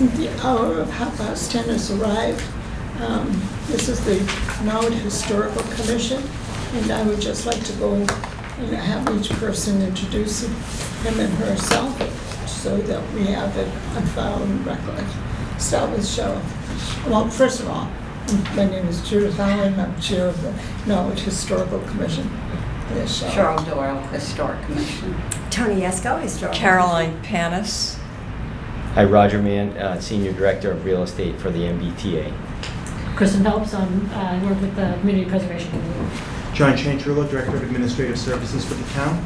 The hour of 10:30 has arrived. This is the Norwood Historical Commission, and I would just like to go and have each person introduce him and herself so that we have it on file and record. Start with Cheryl. Well, first of all, my name is Judith Allen. I'm chair of the Norwood Historical Commission. Yes, Cheryl Doyle, Historic Commission. Tony Esco, Historical. Caroline Panis. Hi, Roger Mann, Senior Director of Real Estate for the MBTA. Kristen Phelps, I work with the Community Preservation Committee. John Chantrullo, Director of Administrative Services for the town.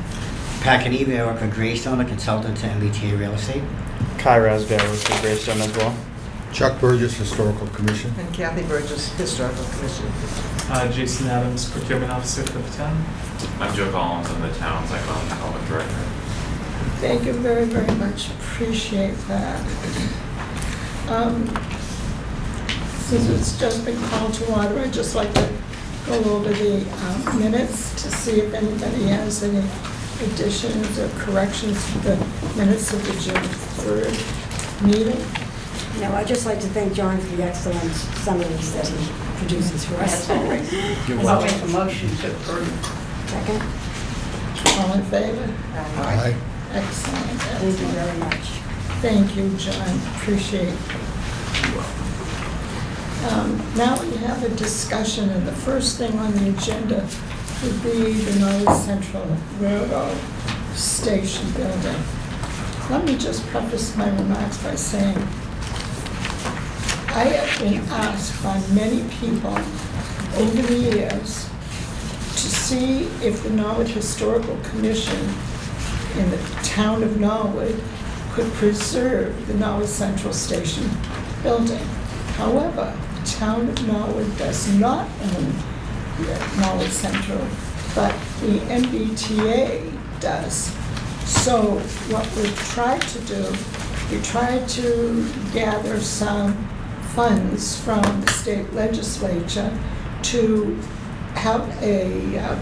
Pat Kanivi, I work for Greystone, a consultant to MBTA Real Estate. Kai Rasberg, I work for Greystone as well. Chuck Burgess, Historical Commission. And Kathy Burgess, Historical Commission. Jason Adams, Procurement Officer for the town. I'm Joe Collins, I'm the town's Economic Development Director. Thank you very, very much. Appreciate that. Since it's just been called to order, I'd just like to go over the minutes to see if anybody has any additions or corrections to the minutes of the June 3rd meeting. No, I'd just like to thank John for the excellent summaries that he produces for us. You'll make a motion to approve. Second. All in favor? Aye. Excellent. Thank you very much. Thank you, John. Appreciate it. Now we have a discussion, and the first thing on the agenda would be the Norwood Central Railroad Station building. Let me just preface my remarks by saying I have been asked by many people over the years to see if the Norwood Historical Commission in the town of Norwood could preserve the Norwood Central Station building. However, the town of Norwood does not own Norwood Central, but the MBTA does. So what we've tried to do, we tried to gather some funds from the state legislature to have a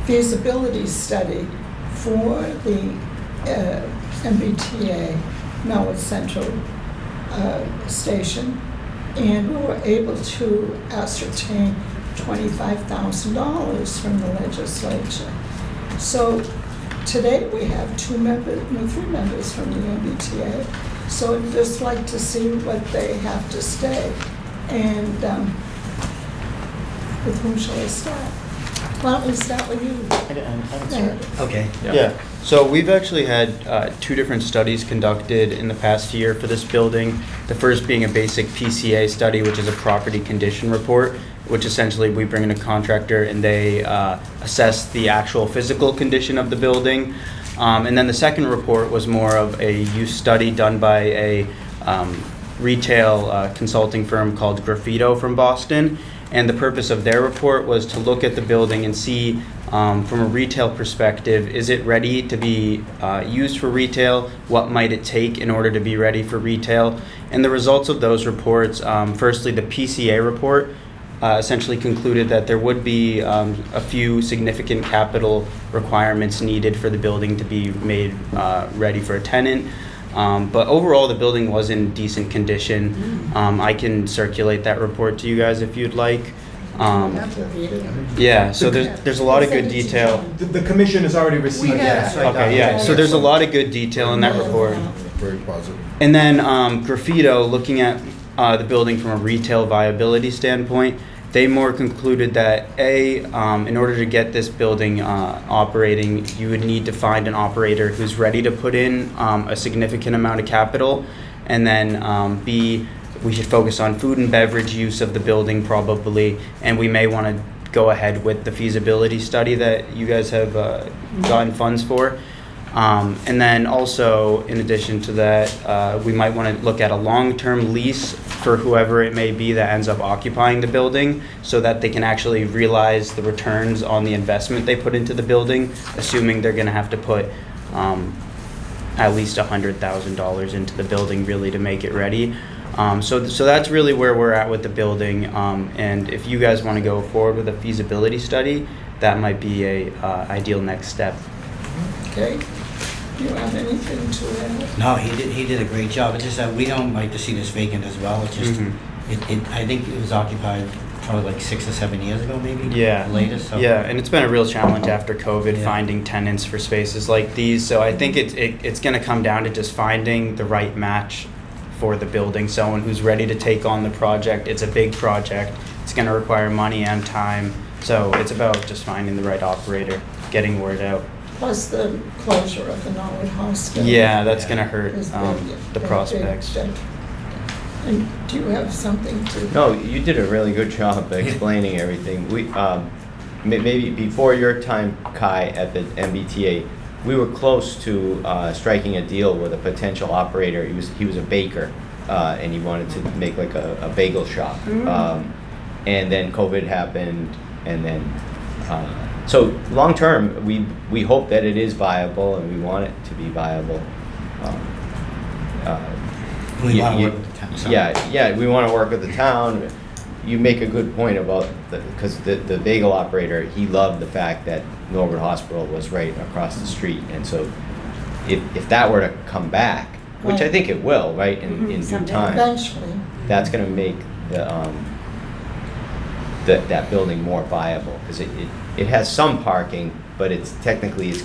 feasibility study for the MBTA Norwood Central station, and we were able to ascertain $25,000 from the legislature. So today we have three members from the MBTA. So I'd just like to see what they have to say. And with whom shall I start? Why don't we start with you? Okay. Yeah. So we've actually had 2 different studies conducted in the past year for this building. The first being a basic PCA study, which is a property condition report, which essentially we bring in a contractor and they assess the actual physical condition of the building. And then the second report was more of a use study done by a retail consulting firm called Graffito from Boston. And the purpose of their report was to look at the building and see from a retail perspective, is it ready to be used for retail? What might it take in order to be ready for retail? And the results of those reports, firstly, the PCA report essentially concluded that there would be a few significant capital requirements needed for the building to be made ready for a tenant. But overall, the building was in decent condition. I can circulate that report to you guys if you'd like. Yeah, so there's a lot of good detail. The commission has already received that. Okay, yeah, so there's a lot of good detail in that report. Very positive. And then Graffito, looking at the building from a retail viability standpoint, they more concluded that in order to get this building operating, you would need to find an operator who's ready to put in a significant amount of capital, and then B, we should focus on food and beverage use of the building probably, and we may want to go ahead with the feasibility study that you guys have gotten funds for. And then also, in addition to that, we might want to look at a long-term lease for whoever it may be that ends up occupying the building so that they can actually realize the returns on the investment they put into the building, assuming they're going to have to put at least $100,000 into the building really to make it ready. So that's really where we're at with the building. And if you guys want to go forward with a feasibility study, that might be a ideal next step. Okay? Do you have anything to add? No, he did a great job. It's just that we don't like to see this vacant as well. It's just, I think it was occupied probably like 6 or 7 years ago, maybe? Yeah. Latest, so. Yeah, and it's been a real challenge after COVID Yeah. finding tenants for spaces like these. So I think it's going to come down to just finding the right match for the building. Someone who's ready to take on the project. It's a big project. It's going to require money and time. So it's about just finding the right operator, getting word out. Plus the closure of the Norwood Hospital. Yeah, that's going to hurt is the big, prospects. big. And do you have something to? No, you did a really good job explaining everything. We maybe before your time, Kai, at the MBTA, we were close to striking a deal with a potential operator. He was a baker, and he wanted to make like a bagel shop. And then COVID happened, and then so long term, we hope that it is viable, and we want it to be viable. We want to work with the town. so. Yeah, we want to work with the town. You make a good point about because the bagel operator, he loved the fact that Norwood Hospital was right across the street, and so if that were to come back, which I think it will, right, in due Someday. time, Eventually. that's going to make that building more viable because it has some parking, but it's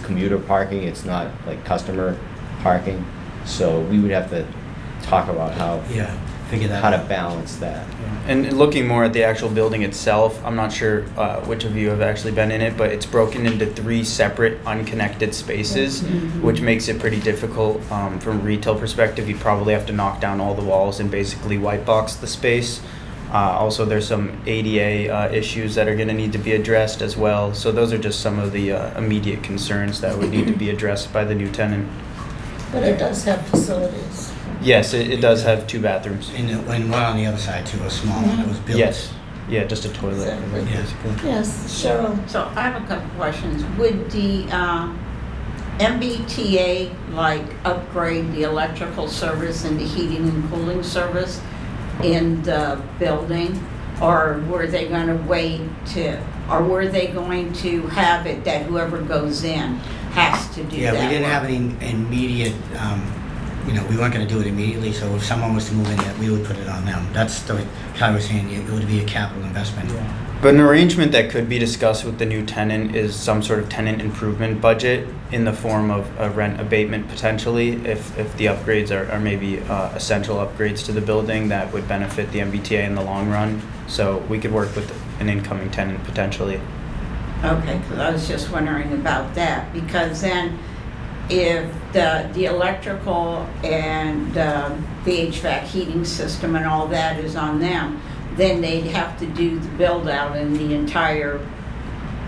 commuter parking. It's not like customer parking, so we would have to talk about Figure that how to out. balance that. And looking more at the actual building itself, I'm not sure which of you have actually been in it, but it's broken into 3 separate unconnected spaces, which makes it pretty difficult from a retail perspective. You probably have to knock down all the walls and basically white box the space. Also, there's some ADA issues that are going to need to be addressed as well. So those are just some of the immediate concerns that would need to be addressed by the new tenant. But it does have facilities. Yes, it does have 2 bathrooms. And one on the other side too, a small one that was built. Yes. Yeah, just a toilet. Exactly. Basically. Yes, Cheryl. So I have a couple questions. Would the MBTA upgrade the electrical service and the heating and cooling service in the building? Or were they going to were they going to have it that whoever goes in has to do that? Yeah, we didn't work? have any immediate, we weren't going to do it immediately, so if someone was to move in, we would put it on them. That's the way Kai was saying, it would be a capital investment. But an arrangement that could be discussed with the new tenant is some sort of tenant improvement budget in the form of a rent abatement potentially, if the upgrades are maybe essential upgrades to the building that would benefit the MBTA in the long run. So we could work with an incoming tenant potentially. Okay, because I was just wondering about that, because then if the electrical and the HVAC heating system and all that is on them, then they'd have to do the build out in the entire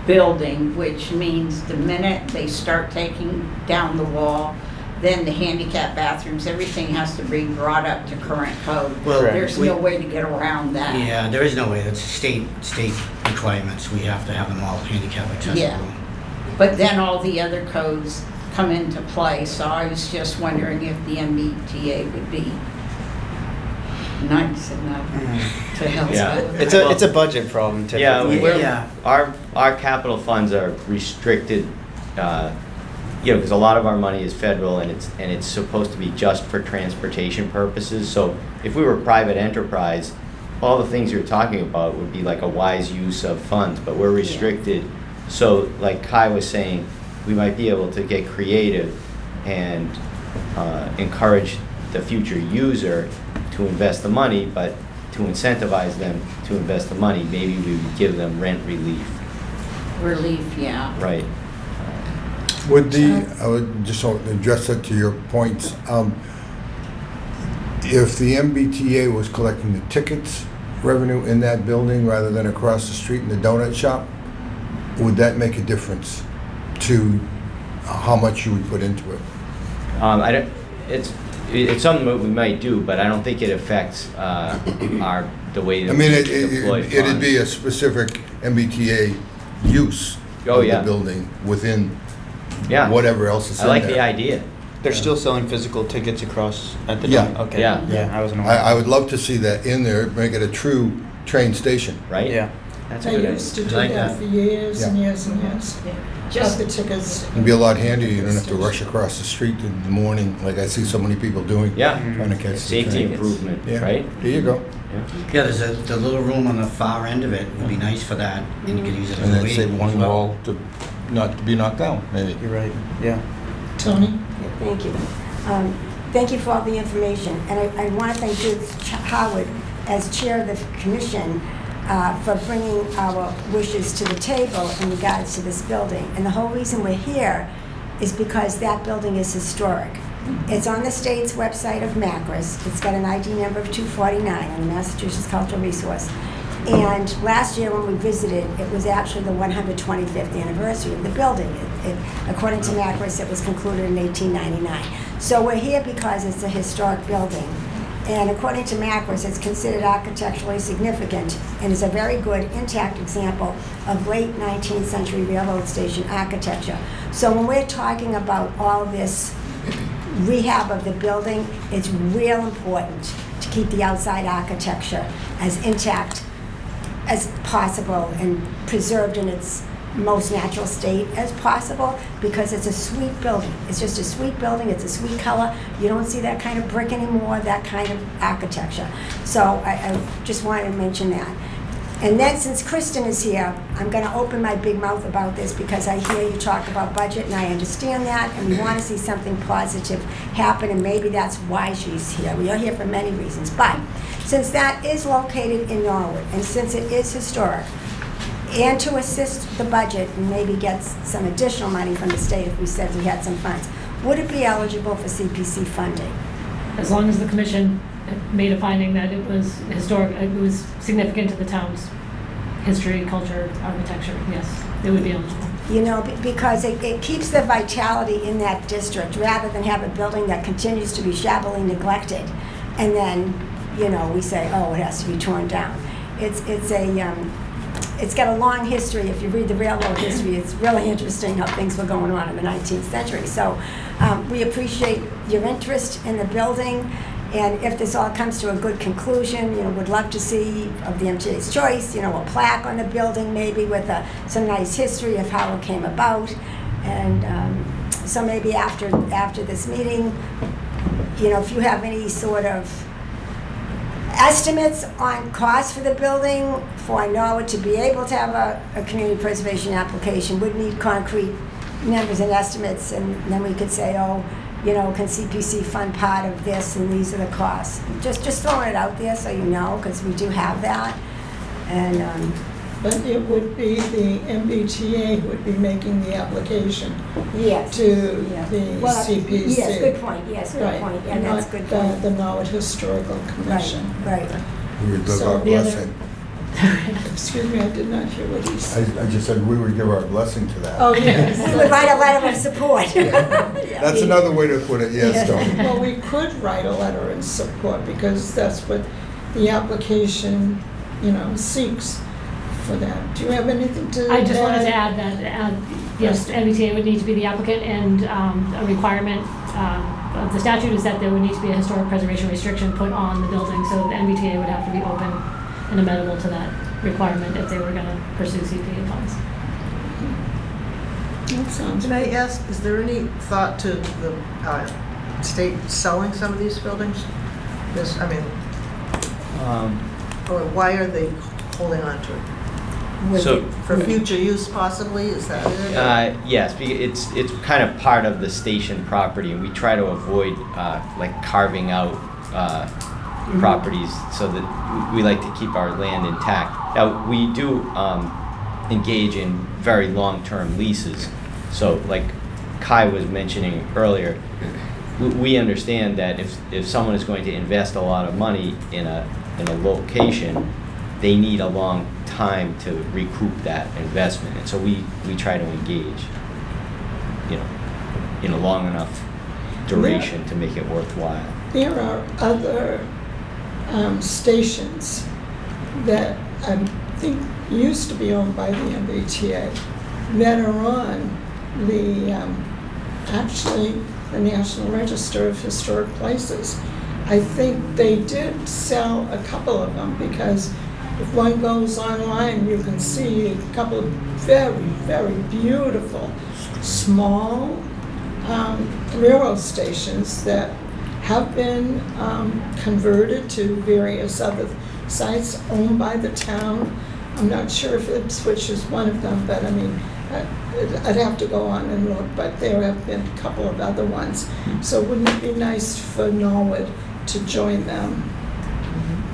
building, which means the minute they start taking down the wall, then the handicap bathrooms, everything has to be brought up to current code. Well, There's no way to get around that. Yeah, there is no way. That's state requirements. We have to have them all handicap accessible. Yeah. But then all the other codes come into play, so I was just wondering if the MBTA would be nice enough to help Yeah. out. It's a budget problem typically. Yeah, our capital funds are restricted, because a lot of our money is federal and it's supposed to be just for transportation purposes. So if we were private enterprise, all the things you're talking about would be like a wise use of funds, but we're restricted. So like Kai was saying, we might be able to get creative and encourage the future user to invest the money, but to incentivize them to invest the money, maybe we would give them rent relief. Relief, yeah. Right. I would just address that to your points. If the MBTA was collecting the tickets revenue in that building rather than across the street in the donut shop, would that make a difference to how much you would put into it? It's something that we might do, but I don't think it affects the way that I mean, we deploy funds. it'd be a specific MBTA use of the building within Yeah. whatever else is I in like there. the idea. They're still selling physical tickets across at the Yeah. donut? Okay. Yeah. Yeah, I wasn't aware. I would love to see that in there, make it a true train station. Right? Yeah. That's a They good idea. used to do I like that that. for years and Yeah. years and years. Just the tickets. It'd be a lot handier, you don't have to rush across the street in the morning, like I see so many people doing. Yeah. Trying to catch the Safety train. improvement, Yeah. right? There you go. Yeah, there's the little room on the far end of it would be nice for that, and you could use it as And a then waiting save room one as well. wall to not to be knocked down, maybe. You're right, yeah. Tony? Yeah, thank you. Thank you for all the information. And I want to thank Judith Howard, as chair of the commission, for bringing our wishes to the table in regards to this building. And the whole reason we're here is because that building is historic. It's on the state's website of MACRIS. It's got an ID number of 249 on the Massachusetts Cultural Resource. And last year when we visited, it was actually the 125th anniversary of the building. According to MACRIS, it was concluded in 1899. So we're here because it's a historic building. And according to MACRIS, it's considered architecturally significant and is a very good intact example of late 19th century railroad station architecture. So when we're talking about all this rehab of the building, it's real important to keep the outside architecture as intact as possible and preserved in its most natural state as possible, because it's a sweet building. It's just a sweet building. It's a sweet color. You don't see that kind of brick anymore, that kind of architecture. So I just wanted to mention that. And then since Kristen is here, I'm going to open my big mouth about this because I hear you talk about budget and I understand that, and we want to see something positive happen, and maybe that's why she's here. We are here for many reasons. But since that is located in Norwood, and since it is historic, and to assist the budget and maybe get some additional money from the state if we said we had some funds, would it be eligible for CPC funding? As long as the commission made a finding that it was historic, it was significant to the town's history, culture, architecture, yes, it would be eligible. You know, because it keeps the vitality in that district rather than have a building that continues to be shabbily neglected. And then, you know, we say, oh, it has to be torn down. It's got a long history. If you read the railroad history, it's really interesting how things were going on in the 19th century. So we appreciate your interest in the building. And if this all comes to a good conclusion, you know, we'd love to see, of the MTA's choice, you know, a plaque on the building maybe with some nice history of how it came about. And so maybe after this meeting, you know, if you have any sort of estimates on cost for the building, for Norwood to be able to have a community preservation application, would need concrete numbers and estimates, and then we could say, oh, you know, can CPC fund part of this, and these are the costs. Just throwing it out there so you know, because we do have that. And But it would be the MBTA would be making the application yes, to yeah. the Well, CPC. yes, good point. Yes, good Right, point. and And that's not good point. the Norwood Historical Commission. Right. We would give So our the other- blessing. Excuse me, I did not hear what he said. I just said we would give our blessing to that. Oh, yes. We would write a letter of support. That's another way to put it, yes, Tony. Well, we could write a letter in support because that's what the application, you know, seeks for that. Do you have anything to I just wanted to add that, yes, MBTA would need to be the applicant, and a requirement of the statute is that there would need to be a historic preservation restriction put on the building, so the MBTA would have to be open and amenable to that requirement if they were going to pursue CPA funds. That sounds Can I ask, is there any thought to the state selling some of these buildings? This, I mean, or why are they holding on to it? So, For future use possibly, is that it? yes, it's kind of part of the station property, and we try to avoid like carving out properties, so that we like to keep our land intact. Now, we do engage in very long-term leases, so like Kai was mentioning earlier, we understand that if someone is going to invest a lot of money in a location, they need a long time to recoup that investment, and so we try to engage, you know, in a long enough duration to make it worthwhile. There are other stations that I think used to be owned by the MBTA that are on actually, the National Register of Historic Places. I think they did sell a couple of them, because if one goes online, you can see a couple of very, very beautiful, small railroad stations that have been converted to various other sites owned by the town. I'm not sure if Ipswich is one of them, but I mean, I'd have to go on and look, but there have been a couple of other ones. So wouldn't it be nice for Norwood to join them?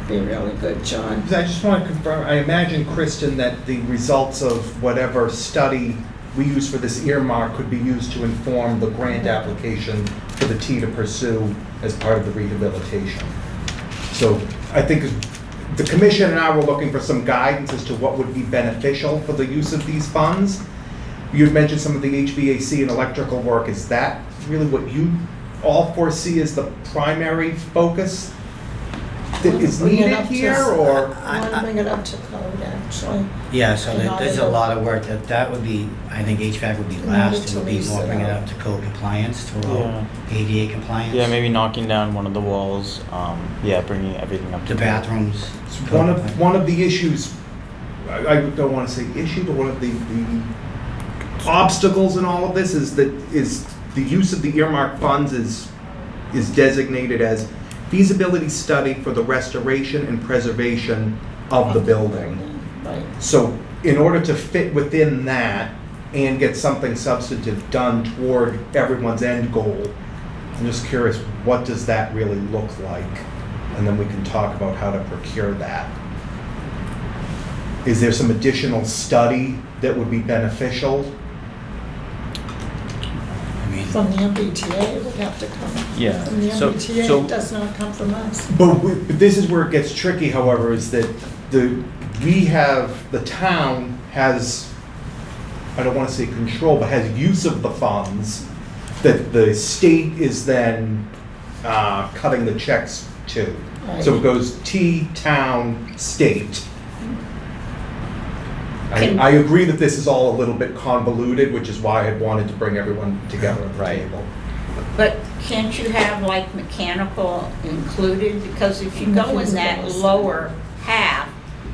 Be really good, John. I just want to confirm, I imagine, Kristen, that the results of whatever study we use for this earmark could be used to inform the grant application for the T to pursue as part of the rehabilitation. So I think the commission and I were looking for some guidance as to what would be beneficial for the use of these funds. You had mentioned some of the HVAC and electrical work. Is that really what you all foresee as the primary focus that is Bring it needed up to- here, or? I want to bring it up to code, actually. Yeah, so In order there's a to- lot of work that would be, I think HVAC would be In last. order It to would be more lease it bringing it out. up to code compliance, through ADA compliance. Yeah, maybe knocking down one of the walls, bringing everything up to The date. bathrooms. One of the issues, I don't want to say issue, but one of the obstacles in all of this is the use of the earmark funds is designated as feasibility study for the restoration and preservation of the building. Right. So in order to fit within that and get something substantive done toward everyone's end goal, I'm just curious, what does that really look like? And then we can talk about how to procure that. Is there some additional study that would be beneficial? I mean, From the MBTA, it would have to come. Yeah, From the so- MBTA, so- it does not come from us. But this is where it gets tricky, however, is that the town has, I don't want to say control, but has use of the funds that the state is then cutting the checks to. So it goes T, town, state. I agree that this is all a little bit convoluted, which is why I had wanted to bring everyone together at the Right. table. But can't you have like mechanical included? Because if you go in that Feasibility. lower half,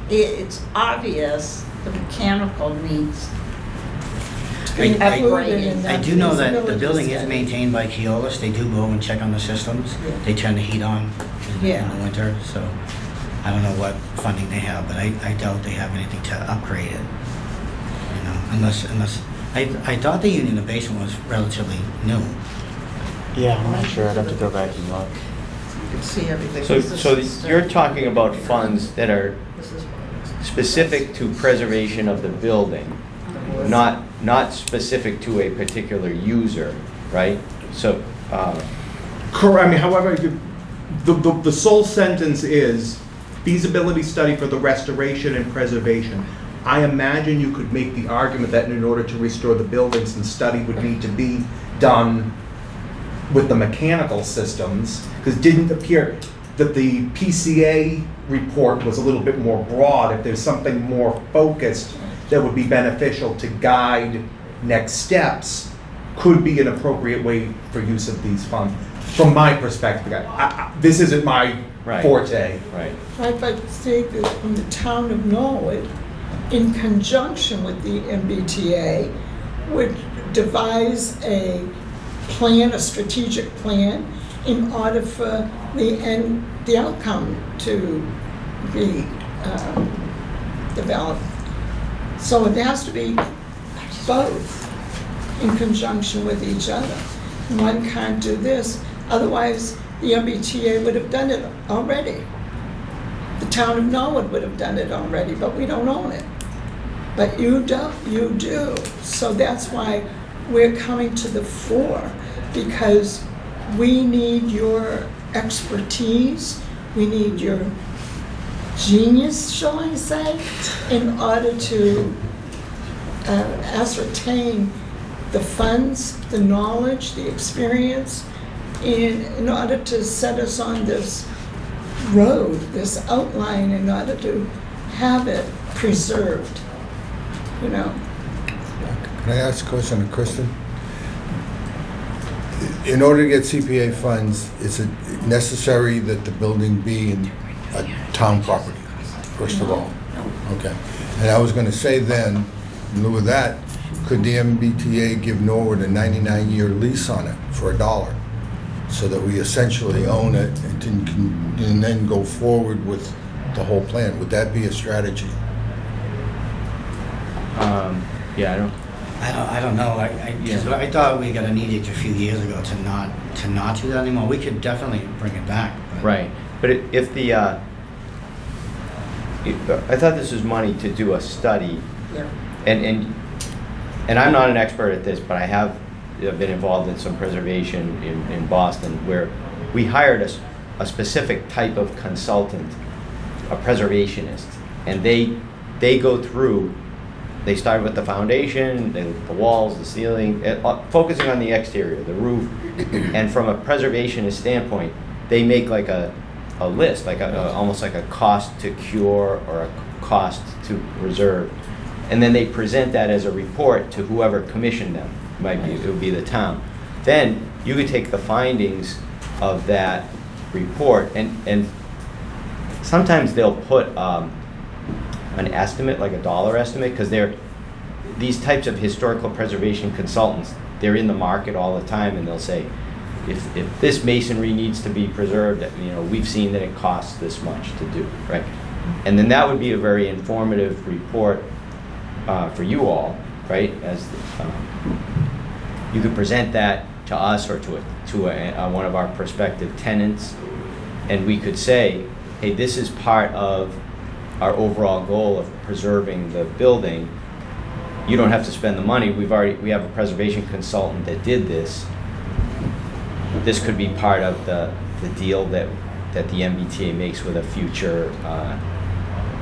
it's obvious the mechanical needs Be included upgraded. in I that do know that the feasibility building is study. maintained by Keolis. They do go and check on the systems. Yeah. They turn the heat on in Yeah. the winter, so I don't know what funding they have, but I doubt they have anything to upgrade it. You know, unless, I thought the unit in the basement was relatively new. Yeah, I'm not sure. I'd have to go back and look. You can see everything. So you're talking about funds that are This is specific to preservation of the building, not specific to a particular user, right? So, Correct. I mean, however, the sole sentence is feasibility study for the restoration and preservation. I imagine you could make the argument that in order to restore the building, some study would need to be done with the mechanical systems, because it didn't appear that the PCA report was a little bit more broad. If there's something more focused that would be beneficial to guide next steps, could be an appropriate way for use of these funds. From my perspective, this isn't my Right. forte. right. Right, but see, from the town of Norwood, in conjunction with the MBTA, would devise a plan, a strategic plan, in order for the outcome to be developed. So it has to be both in conjunction with each other. One can't do this, otherwise the MBTA would have done it already. The town of Norwood would have done it already, but we don't own it. But you do. So that's why we're coming to the fore, because we need your expertise, we need your genius, shall I say, in order to ascertain the funds, the knowledge, the experience, in order to set us on this road, this outline, in order to have it preserved, you know. Can I ask a question to Kristen? in order to get CPA funds, is it necessary that the building be in a town property, first of all? Okay. And I was gonna say then, in lieu of that, could the MBTA give Norwood a 99-year lease on it for $1? So that we essentially own it and then go forward with the whole plan? Would that be a strategy? Yeah, I don't. I don't know. I thought we got an edict a few years ago to not do that anymore. We could definitely bring it back. But Right, but if the, I thought this was money to do a study, Yeah. and I'm not an expert at this, but I have been involved in some preservation in Boston, where we hired a specific type of consultant, a preservationist, and they go through. They start with the foundation, they look at the walls, the ceiling, focusing on the exterior, the roof, and from a preservationist standpoint, they make like a list, like almost like a cost to cure or a cost to reserve, and then they present that as a report to whoever commissioned them. It would be the town. Then you could take the findings of that report, and sometimes they'll put an estimate, like a dollar estimate, because these types of historical preservation consultants, they're in the market all the time, and they'll say, if this masonry needs to be preserved, we've seen that it costs this much to do, right? And then that would be a very informative report for you all, right? As you could present that to us or to one of our prospective tenants, and we could say, hey, this is part of our overall goal of preserving the building. You don't have to spend the money. We have a preservation consultant that did this. This could be part of the deal that the MBTA makes with a future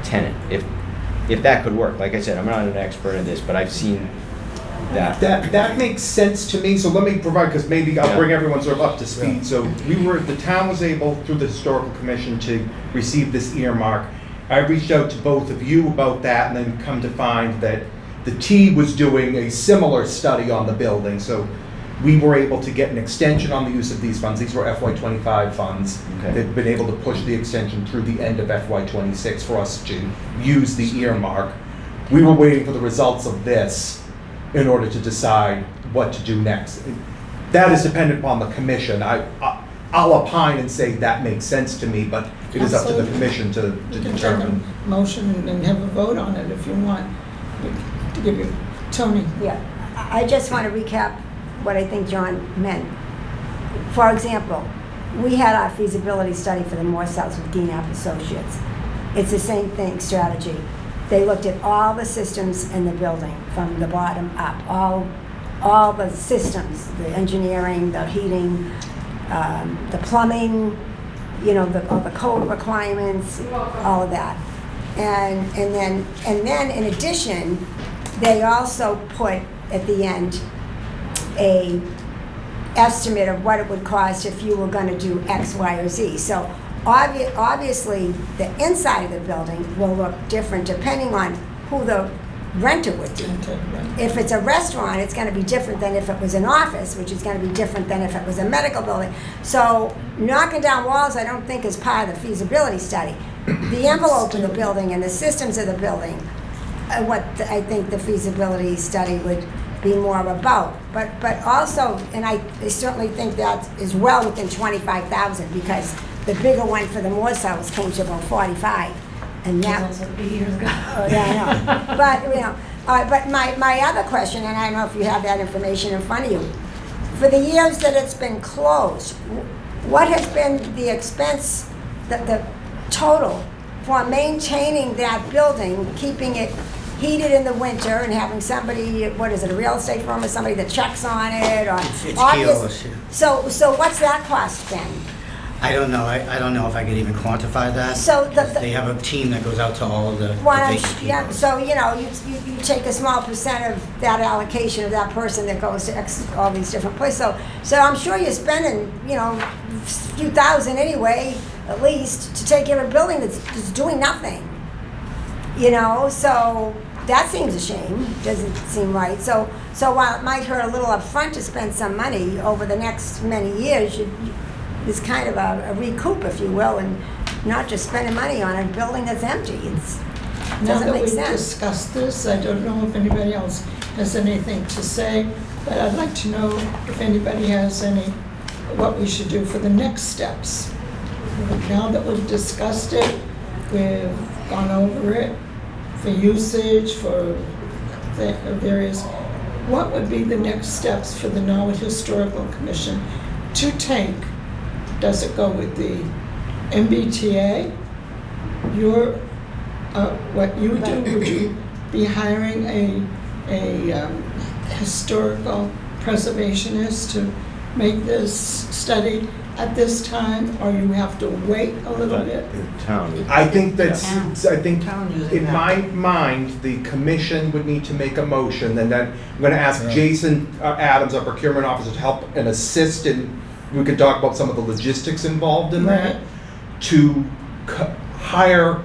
tenant. If that could work. Like I said, I'm not an expert in this, but I've seen that. That makes sense to me, so let me provide, because maybe I'll bring everyone sort of up to speed. Yeah. So the town was able, through the Historical Commission, to receive this earmark. I reached out to both of you about that, and then come to find that the T was doing a similar study on the building, so we were able to get an extension on the use of these funds. These were FY25 funds. Okay. They've been able to push the extension through the end of FY26 for us to use the earmark. We were waiting for the results of this in order to decide what to do next. That is dependent upon the commission. I'll opine and say that makes sense to me, but it is up to the Absolutely. commission to You can take determine. a motion and have a vote on it if you want, to give you, Tony. Yeah, I just want to recap what I think John meant. For example, we had our feasibility study for the Morse House with Gienap Associates. It's the same thing, strategy. They looked at all the systems in the building from the bottom up, all the systems, the engineering, the heating, the plumbing, all the code requirements, all of that. And then in addition, they also put at the end a estimate of what it would cost if you were going to do X, Y, or Z. So obviously, the inside of the building will look different depending on who the renter would be. If it's a restaurant, it's going to be different than if it was an office, which is going to be different than if it was a medical building. So knocking down walls, I don't think is part of the feasibility study. The envelope of the building and the systems of the building, what I think the feasibility study would be more about. But also, and I certainly think that is well within 25,000, because the bigger one for the Morse House came to about 45. And that Which was also 8 years ago. Oh, yeah, I know. But my other question, and I don't know if you have that information in front of you, for the years that it's been closed, what has been the expense, the total for maintaining that building, keeping it heated in the winter and having somebody, what is it, a real estate firm or somebody that checks on it, or It's obvious- kilos, yeah. So what's that cost been? I don't know. I don't know if I could even quantify that. So They have a team that goes out to all of the Why vacant don't, yeah, people. so, you take a small percent of that allocation of that person that goes to all these different places. So I'm sure you're spending, a few thousand anyway, at least, to take care of a building that's doing nothing. So that seems a shame, doesn't seem right. So So while it might hurt a little upfront to spend some money, over the next many years, it's kind of a recoup, if you will, and not just spending money on a building that's empty. It Now doesn't that make we've sense. discussed this, I don't know if anybody else has anything to say, but I'd like to know if anybody has what we should do for the next steps. Now that we've discussed it, we've gone over it for usage, for various, what would be the next steps for the Norwood Historical Commission to take? Does it go with the MBTA? What you do, would you be hiring a historical preservationist to make this study at this time, or you have to wait a little bit? Town. I think that's, Town. I think, Town usually in have- my mind, the commission would need to make a motion, and then I'm gonna ask Jason Adams, our procurement officer, to help and assist, and we could talk about some of the logistics involved in that, Right. to hire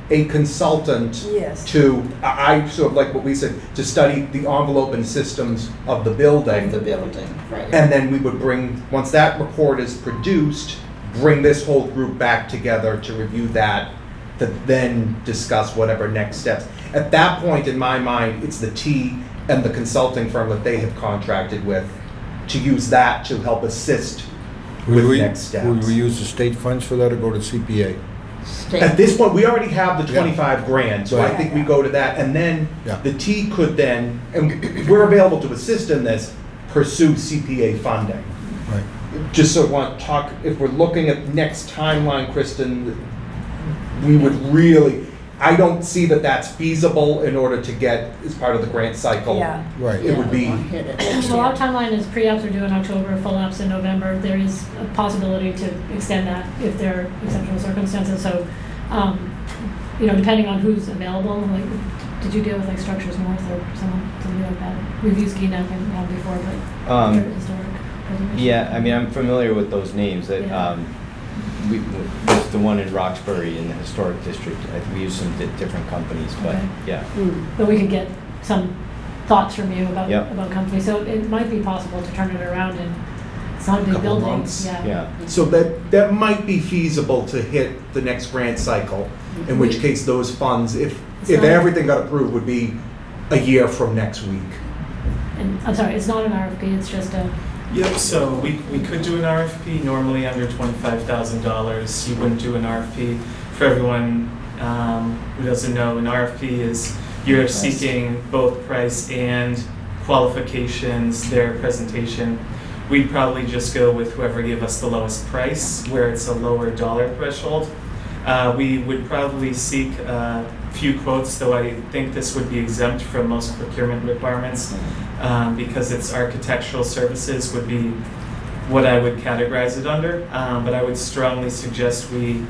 a consultant Yes. to, I sort of like what we said, to study the envelope and systems of the building. Of the building, right? And then we would bring, once that report is produced, bring this whole group back together to review that, to then discuss whatever next steps. At that point, in my mind, it's the T and the consulting firm that they have contracted with to use that to help assist with next steps. Would we use the state funds for that or go to CPA? At this point, we already have the Yeah. 25 grand, so I Right. think we go to that, and then Yeah. the T could then, and we're available to assist in this, pursue CPA funding. Right. Just so I want to talk, if we're looking at next timeline, Kristen, we would really, I don't see that that's feasible in order to get, as part of the grant cycle. Yeah. Right. It would be, Hit it. So our timeline is pre-apps are due in October, full apps in November. There is a possibility to extend that if there are exceptional circumstances. So, depending on who's available, like, did you deal with like Structures North or something like that? We've used GNAP before, but historic preservation. Yeah, I mean, I'm familiar with those names. That Yeah. there's the one in Roxbury in the historic district. We use some different companies, but Okay. yeah. But we could get some thoughts from you about Yep. companies. So it might be possible to turn it around, and it's not a big Couple building. months. Yeah. so that might be feasible to hit the next grant cycle, in which case those funds, if not- everything got approved, would be a year from next week. And I'm sorry, it's not an RFP. It's just a. Yep, so we could do an RFP, normally under $25,000. You wouldn't do an RFP. For everyone who doesn't know, an RFP is you're seeking both price and qualifications, their presentation. We'd probably just go with whoever gave us the lowest price, where it's a lower dollar threshold. We would probably seek a few quotes, though I think this would be exempt from most procurement requirements, because it's architectural services would be what I would categorize it under. But I would strongly suggest we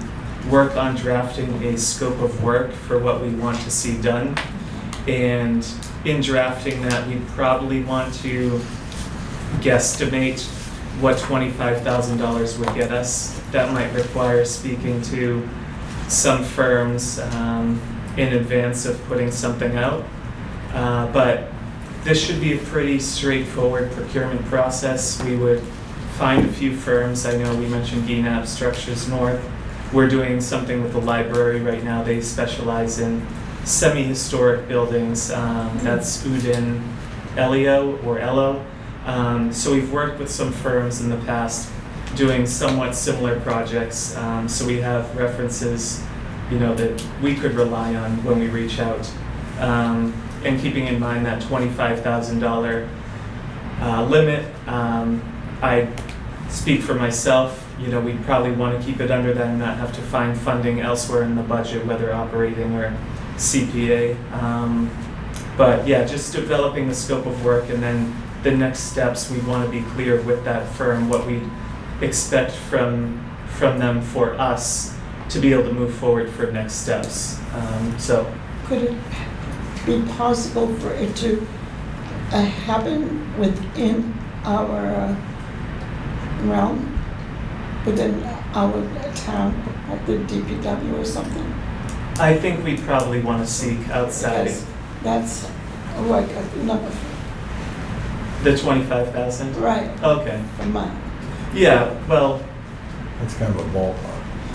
work on drafting a scope of work for what we want to see done. And in drafting that, we probably want to guesstimate what $25,000 would get us. That might require speaking to some firms in advance of putting something out. But this should be a pretty straightforward procurement process. We would find a few firms. I know we mentioned GNAP, Structures North. We're doing something with the library right now. They specialize in semi-historic buildings. That's Udin Elio or Elo. So we've worked with some firms in the past doing somewhat similar projects. So we have references, that we could rely on when we reach out. And keeping in mind that $25,000 limit, I speak for myself. We'd probably want to keep it under that and not have to find funding elsewhere in the budget, whether operating or CPA. But yeah, just developing the scope of work, and then the next steps, we want to be clear with that firm what we expect from them for us to be able to move forward for next steps. So Could it be possible for it to happen within our realm, within our town, at the DPW or something? I think we'd probably want to seek outside. Because that's like another The 25,000? Right, Okay. a month. Yeah, well, That's kind of a ballpark.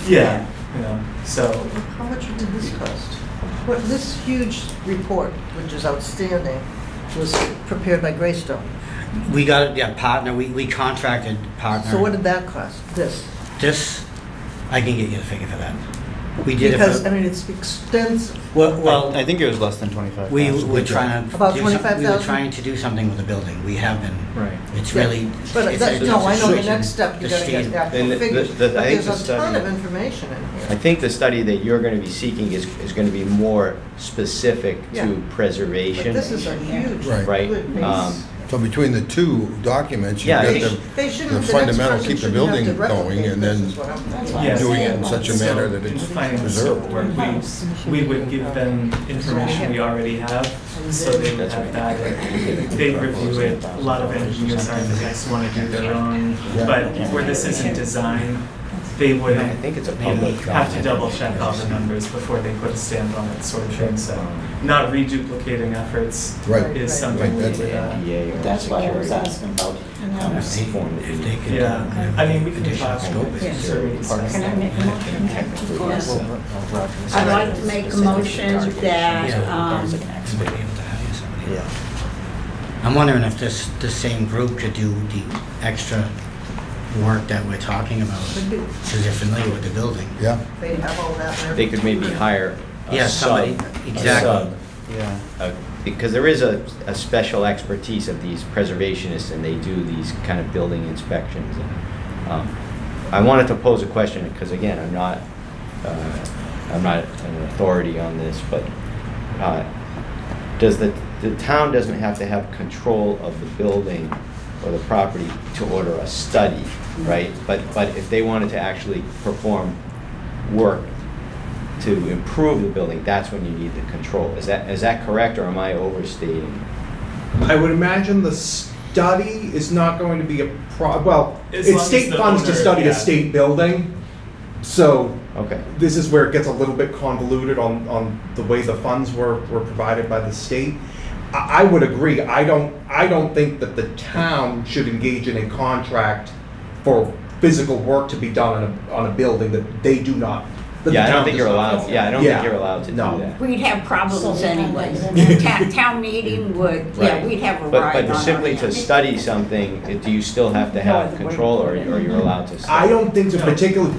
yeah, you know, so, How much did this cost? What, this huge report, which is outstanding, was prepared by Greystone. We got, yeah, partner, we contracted partner. So what did that cost, this? This, I can get you the figure for that. We did it Because, I for, mean, it's extensive. well, I think it was less than 25. we were trying to. About do some- We were 25,000? trying to do something with the building. We have been. Right. It's Yeah. really. But it's that, a- no, I it's a know the situation. next step, you The gotta get state- actual And figures. I But think there's the a ton study- of information in I here. think the study that you're going to be seeking is going to be more specific Yeah. to But preservation. this is a huge. Right. Right. good piece. So between the two documents, you Yeah, get they the They shouldn't, the the next fundamental, person keep the shouldn't have building to going, replicate and this, then is what I'm- That's why I'm Yes. doing it saying in such a also- manner that it's finding preserved. support, we would give them information we already have, so they would have that. They review it, a lot of engineers architects want to do their own, but where this isn't designed, they would I think it's a public have to document. double check all the numbers before they put a stamp on it, sort of thing, so not reduplicating efforts Right. is Right, something we that's would, NDA or That's why I was security. asking about If analysis. they if they could. yeah, I mean, we can additional talk. scope is- Can I make a motion? Yes. I'd like to make a motion that, Yeah. Be able to hire somebody. I'm wondering if this same group could do the extra work that we're talking about, Could be. because they're familiar with the building. Yeah, They have all that. and They could maybe hire a Yeah, sub. somebody, a exactly. sub, Yeah. because there is a special expertise of these preservationists, and they do these kind of building inspections. I wanted to pose a question, because again, I'm not an authority on this, but does the town doesn't have to have control of the building or the property to order a study, right? But if they wanted to actually perform work to improve the building, that's when you need the control. Is that correct, or am I overstating? I would imagine the study is not going to be a well, As it's long as state the funds to owner- study yeah. a state building, so Okay. this is where it gets a little bit convoluted on the way the funds were provided by the state. I would agree. I don't think that the town should engage in a contract for physical work to be done on a building that they do not. that the Yeah, I don't town think does you're not allowed, own. yeah, I don't Yeah. think you're allowed to do No. that. we'd have problems So- anyways. Town meeting would, yeah, Right. we'd have a But ride on our simply to hands. study something, do you still have to have control, or you're allowed to study? I don't think the particular,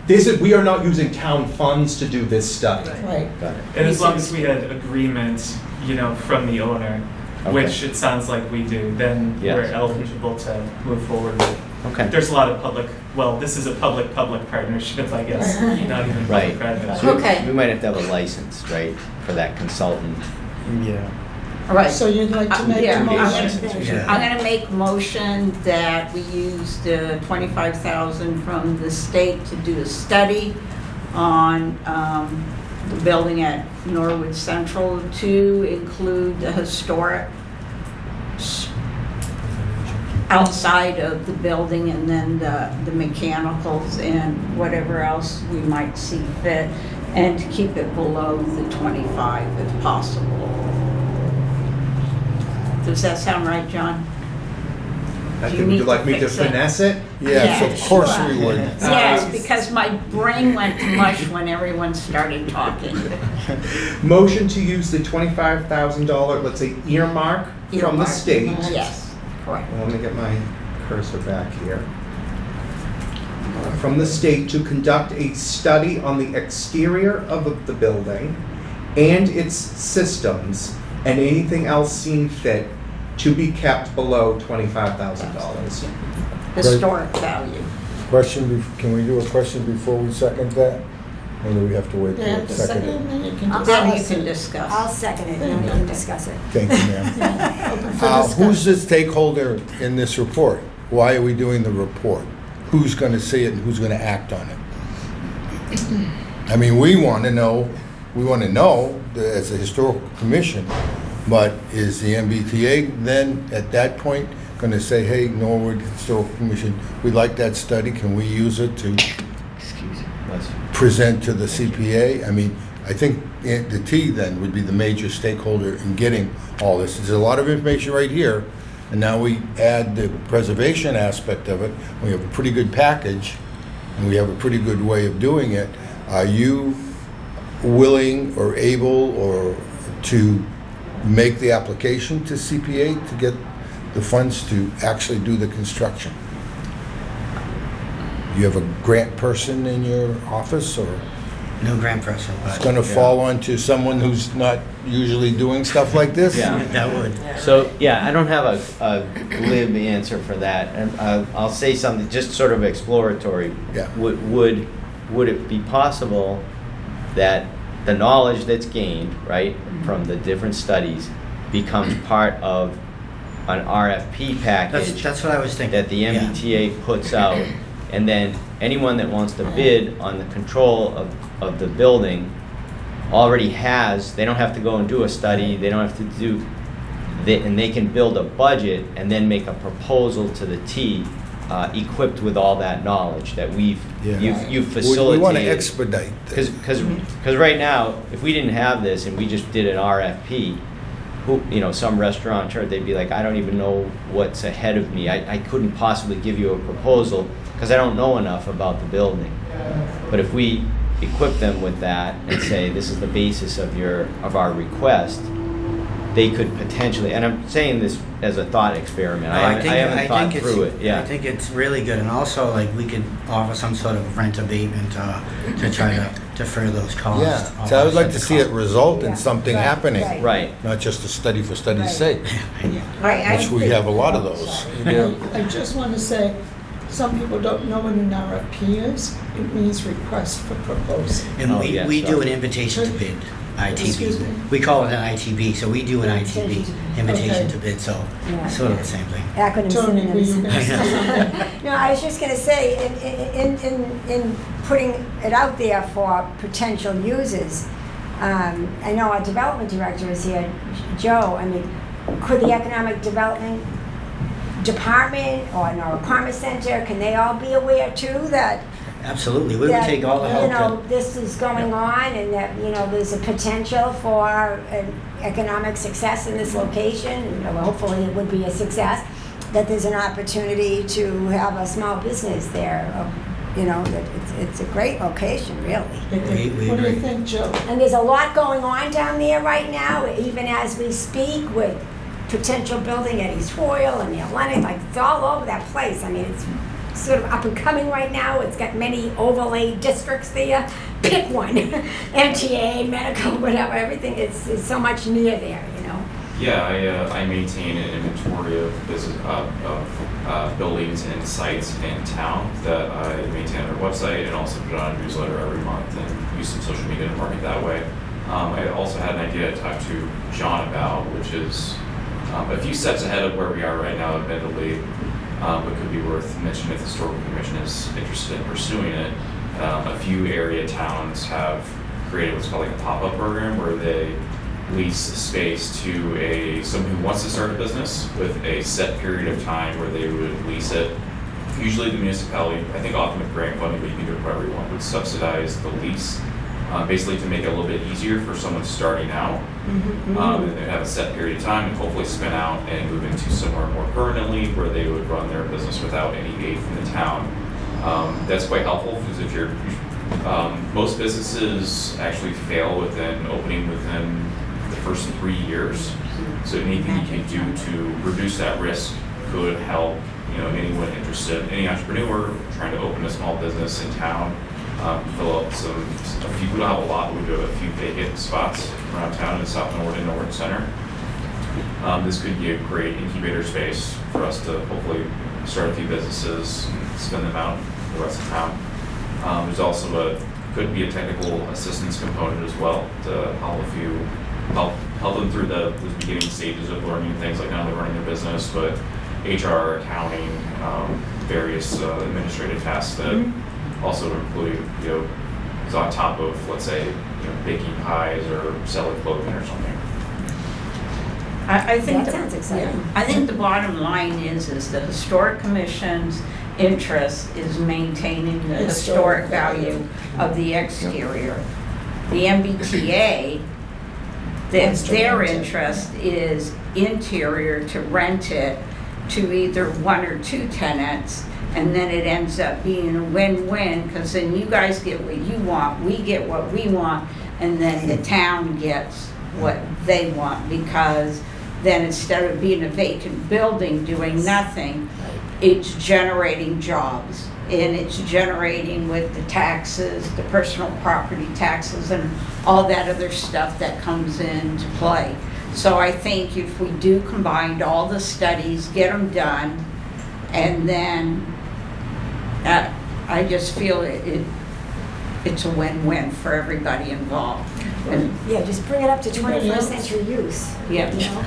this is, we are not using town funds to do this study. Right. Got it. And as long as we had agreement, you know, from the owner, Okay. which it sounds like we do, then Yes. we're eligible to move forward with. Okay. There's a lot of public, well, this is a public-public partnership, I guess, not even Right. public-private. So Okay. we might have to have a license, right, for that consultant. Yeah. All right. So you'd like to make Yeah, a I'm motion? Yeah. gonna make a motion that we use the 25,000 from the state to do a study on the building at Norwood Central to include the historic outside of the building, and then the mechanicals and whatever else we might see fit, and to keep it below the 25 if possible. Does that sound right, John? I Do you think, would need you like to me to fix it? finesse it? yes, Yeah, of course sure. we would. Yes, because my brain went to mush when everyone started talking. Motion to use the $25,000, let's say earmark from the Earmark. state. Yes, correct. Well, let me get my cursor back here. From the state to conduct a study on the exterior of the building and its systems, and anything else seen fit to be kept below $25,000. Historic value. Question, can we do a question before we second that? Or do we have to wait They till have it's to second seconded? it, then you can Then you discuss can it. discuss. I'll second it, and then we can discuss it. Thank you, ma'am. Yeah, open for Who's discussion. the stakeholder in this report? Why are we doing the report? Who's going to see it and who's going to act on it? I mean, we want to know as a historical commission, but is the MBTA then at that point going to say, hey, Norwood Historical Commission, we like that study, can we use it to Excuse me. Bless you. present to the CPA? I mean, I think the T then would be the major stakeholder in getting all this. There's a lot of information right here, and now we add the preservation aspect of it, we have a pretty good package, and we have a pretty good way of doing it. Are you willing or able or to make the application to CPA to get the funds to actually do the construction? You have a grant person in your office, or No grant person, but. it's going to fall onto someone who's not usually doing stuff like this? Yeah. That would. So, yeah, I don't have a glib answer for that. And I'll say something just sort of exploratory. Yeah. Would it be possible that the knowledge that's gained, right, from the different studies becomes part of an RFP package That's what I was thinking. that the MBTA puts out, and then anyone that wants to bid on the control of the building already has, they don't have to go and do a study, they don't have to do, and they can build a budget and then make a proposal to the T, equipped with all that knowledge that you've facilitated. We want to expedite this. Because right now, if we didn't have this and we just did an RFP, some restaurateur, they'd be like, I don't even know what's ahead of me. I couldn't possibly give you a proposal because I don't know enough about the building. But if we equip them with that and say, this is the basis of our request, they could potentially, and I'm saying this as a thought experiment. I haven't thought through it. Yeah. I think it's really good, and also like we could offer some sort of rent abatement to try to defer those costs. Yeah, so I would like to see it result in something Right, happening. right. Right. Not just a study for study's Right. sake, Right, which we have a lot of those. I just want to say, some people don't know what an RFP is. It means request for proposal. And Oh, we, yeah, we do sorry. an invitation to bid, Excuse me? ITB. We call it an ITB, so we do an ITB, invitation Okay. to bid, so Yeah. sort of the same thing. Acronym Tony, were you synonyms. going to say something? No, I was just gonna say, in putting it out there for potential users, I know our development director is here, Joe, I mean, could the economic development department or our commerce center, can they all be aware too that Absolutely, we would that, take all the you help know, that, this is going on and that, there's a potential for an economic success in this location, hopefully it would be a success, that there's an opportunity to have a small business there, that it's a great location, really. We What do you agree. think, Joe? And there's a lot going on down there right now, even as we speak, with potential building at East Royal and the Atlantic, like it's all over that place. I mean, it's sort of up and coming right now. It's got many overlay districts there. Pick one, MTA, medical, whatever. Everything is so much near there. Yeah, I maintain an inventory of business, buildings and sites in town that I maintain on our website and also put on a newsletter every month and use some social media to market that way. I also had an idea to talk to John about, which is a few steps ahead of where we are right now, admittedly, but could be worth mentioning if the Historical Commission is interested in pursuing it. A few area towns have created what's called like a pop-up program where they lease space to someone who wants to start a business with a set period of time where they would lease it. Usually the municipality, I think often with grant funding, but you can do it for everyone, would subsidize the lease, basically to make it a little bit easier for someone starting out. And they'd have a set period of time and hopefully spin out and move into somewhere more permanently where they would run their business without any aid from the town. That's quite helpful because if you're, most businesses actually fail opening within the first 3 years. So anything you can do to reduce that risk could help, anyone interested, any entrepreneur trying to open a small business in town, fill up a few, we don't have a lot, but we do have a few vacant spots around town in South Norwood and Norwood Center. This could be a great incubator space for us to hopefully start a few businesses and spin them out in the rest of town. There's also could be a technical assistance component as well to help them through those beginning stages of learning things like now they're running their business, but HR, accounting, various administrative tasks that also include, is on top of, let's say, baking pies or selling clothing or something. I think That sounds exciting. I think the bottom line is the Historic Commission's interest is maintaining the historic value of the exterior. The MBTA, their interest is interior to rent it to either one or two tenants, and then it ends up being a win-win, because then you guys get what you want, we get what we want, and then the town gets what they want, because then instead of being a vacant building doing nothing, it's generating jobs, and it's generating with the taxes, the personal property taxes, and all that other stuff that comes into play. So I think if we do combine all the studies, get them done, and then I just feel it's a win-win for everybody involved. And, Yeah, just bring it up to Anybody 21st else? century use. yeah. You know?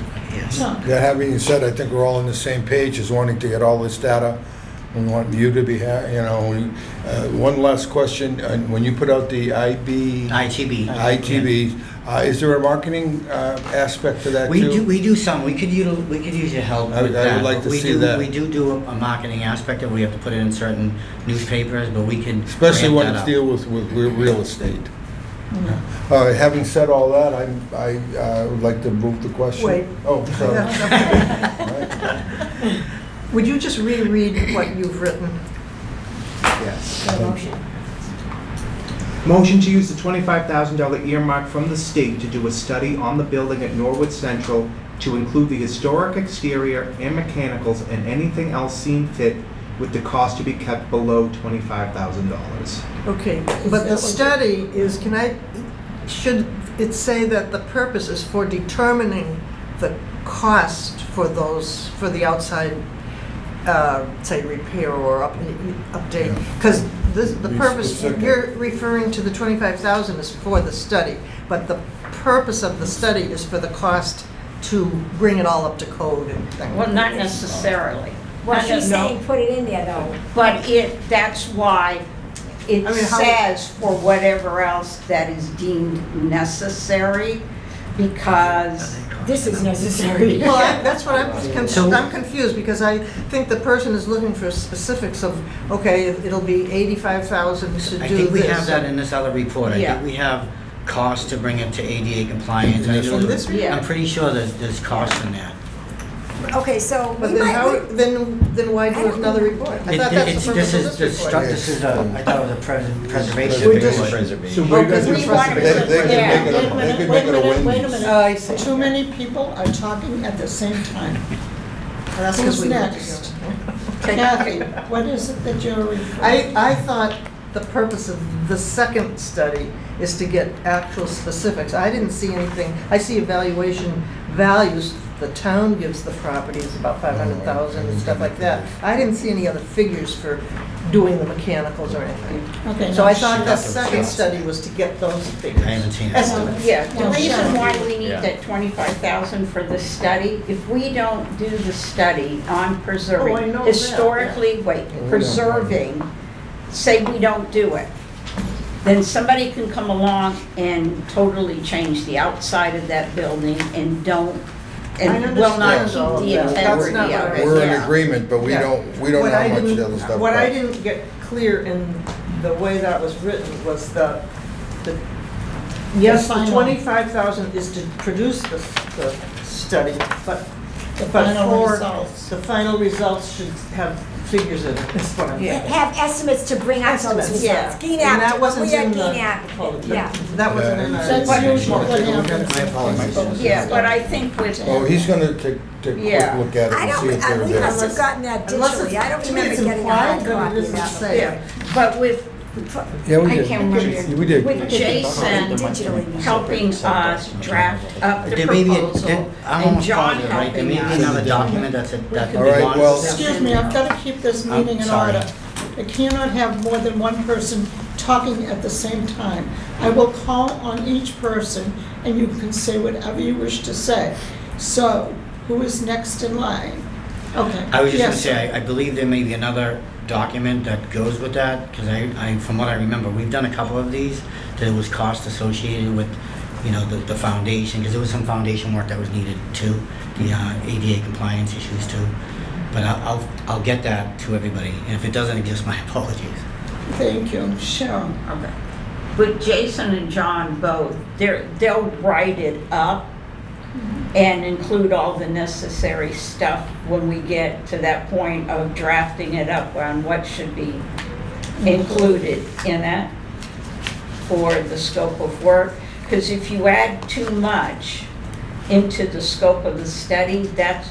Chuck? That having said, I think we're all on the same page, is wanting to get all this data. We want you to be, one last question. When you put out the ITB, is there a marketing aspect to that too? We do some, we could use your help I with would that. like but to we see do- that. We do a marketing aspect of it, we have to put it in certain newspapers, but we can Especially ramp when that it's up. deal with real estate. Having said all that, I would like to move the question. Wait. Oh, sorry. Would you just reread what you've written? Yes. Got a motion. Motion to use the $25,000 earmark from the state to do a study on the building at Norwood Central to include the historic exterior and mechanicals and anything else seen fit, with the cost to be kept below $25,000. Okay, Is but that the what study is, should it say that the purpose is for determining the cost for the outside, say repair or update? Because the Be purpose, specific. you're referring to the 25,000 is for the study, but the purpose of the study is for the cost to bring it all up to code and things. Well, not necessarily. Well, Not she's necessarily. saying put it in there though. But that's why it I mean, how- says for whatever else that is deemed necessary, because, This is necessary. Well, that's what So- I'm confused, because I think the person is looking for specifics of, okay, it'll be 85,000 to do this. I think we have that in this other report. I Yeah. think we have costs to bring it to ADA compliance. I In this know- report? I'm pretty sure there's costs in that. Okay, so But we then how, might, then why do another report? I thought that's the purpose of this report. This is I thought it was a preservation. We just- report. Preservation. So Oh, what are you 'cause guys we gonna want press to- it? They could Yeah. make it a, they could make it a Wait a win. minute. I see. Too many people are talking at the same time. That's 'cause Who's we work next? together. Kathy, what is it that you're referring to? I thought the purpose of the second study is to get actual specifics. I didn't see anything, I see evaluation values, the town gives the properties about 500,000 and stuff like that. I didn't see any other figures for doing the mechanicals or anything. Okay, So now, I thought the Sharon. second study was to get those I figures. haven't seen it. Estimates. yeah, the Well, reason Sharon. why we need Yeah. that 25,000 for the study, if we don't do the study on Oh, I preserving, know that, historically, preserving, say we don't do it, then somebody can come along and totally change the outside of that building and will not understand all keep the of that. That's not integrity what of I- it. We're in yeah. agreement, but we Yeah. don't What know I how much didn't- the other stuff What I costs. didn't get clear in the way that was written was the yes, the final. 25,000 is to produce the study, but The but final for results. the final results should have figures in it, is what I'm Yeah. getting. have estimates to bring up those Estimates, results. yeah. GNAP, And that wasn't we are in the, GNAP. Yeah. that wasn't in our. That's usually what happens. My apologies. Yeah, but I think with, Oh, he's gonna take a quick Yeah. look at it I and see if don't, they're we there. must have gotten that Unless digitally. it's- I don't to me, remember it's getting a implied, hard but it copy of doesn't that. say. yeah, but with Yeah, we I did. can't remember. We did. With Jason Digitally. helping us draft up the There may be, proposal, I'm and almost John positive, right, there helping may be another us. document that All right, belongs. well- Excuse me, I've got to keep this meeting in sorry. order. I cannot have more than one person talking at the same time. I will call on each person, and you can say whatever you wish to say. So, who is next in line? Okay. I was just gonna Yes. say, I believe there may be another document that goes with that, because from what I remember, we've done a couple of these, that it was cost associated with, the foundation, because there was some foundation work that was needed too, the ADA compliance issues too. But I'll get that to everybody, and if it doesn't exist, my apologies. Thank you. Cheryl? Okay. With Jason and John both, they'll write it up and include all the necessary stuff when we get to that point of drafting it up on what should be included in it for the scope of work. Because if you add too much into the scope of the study, that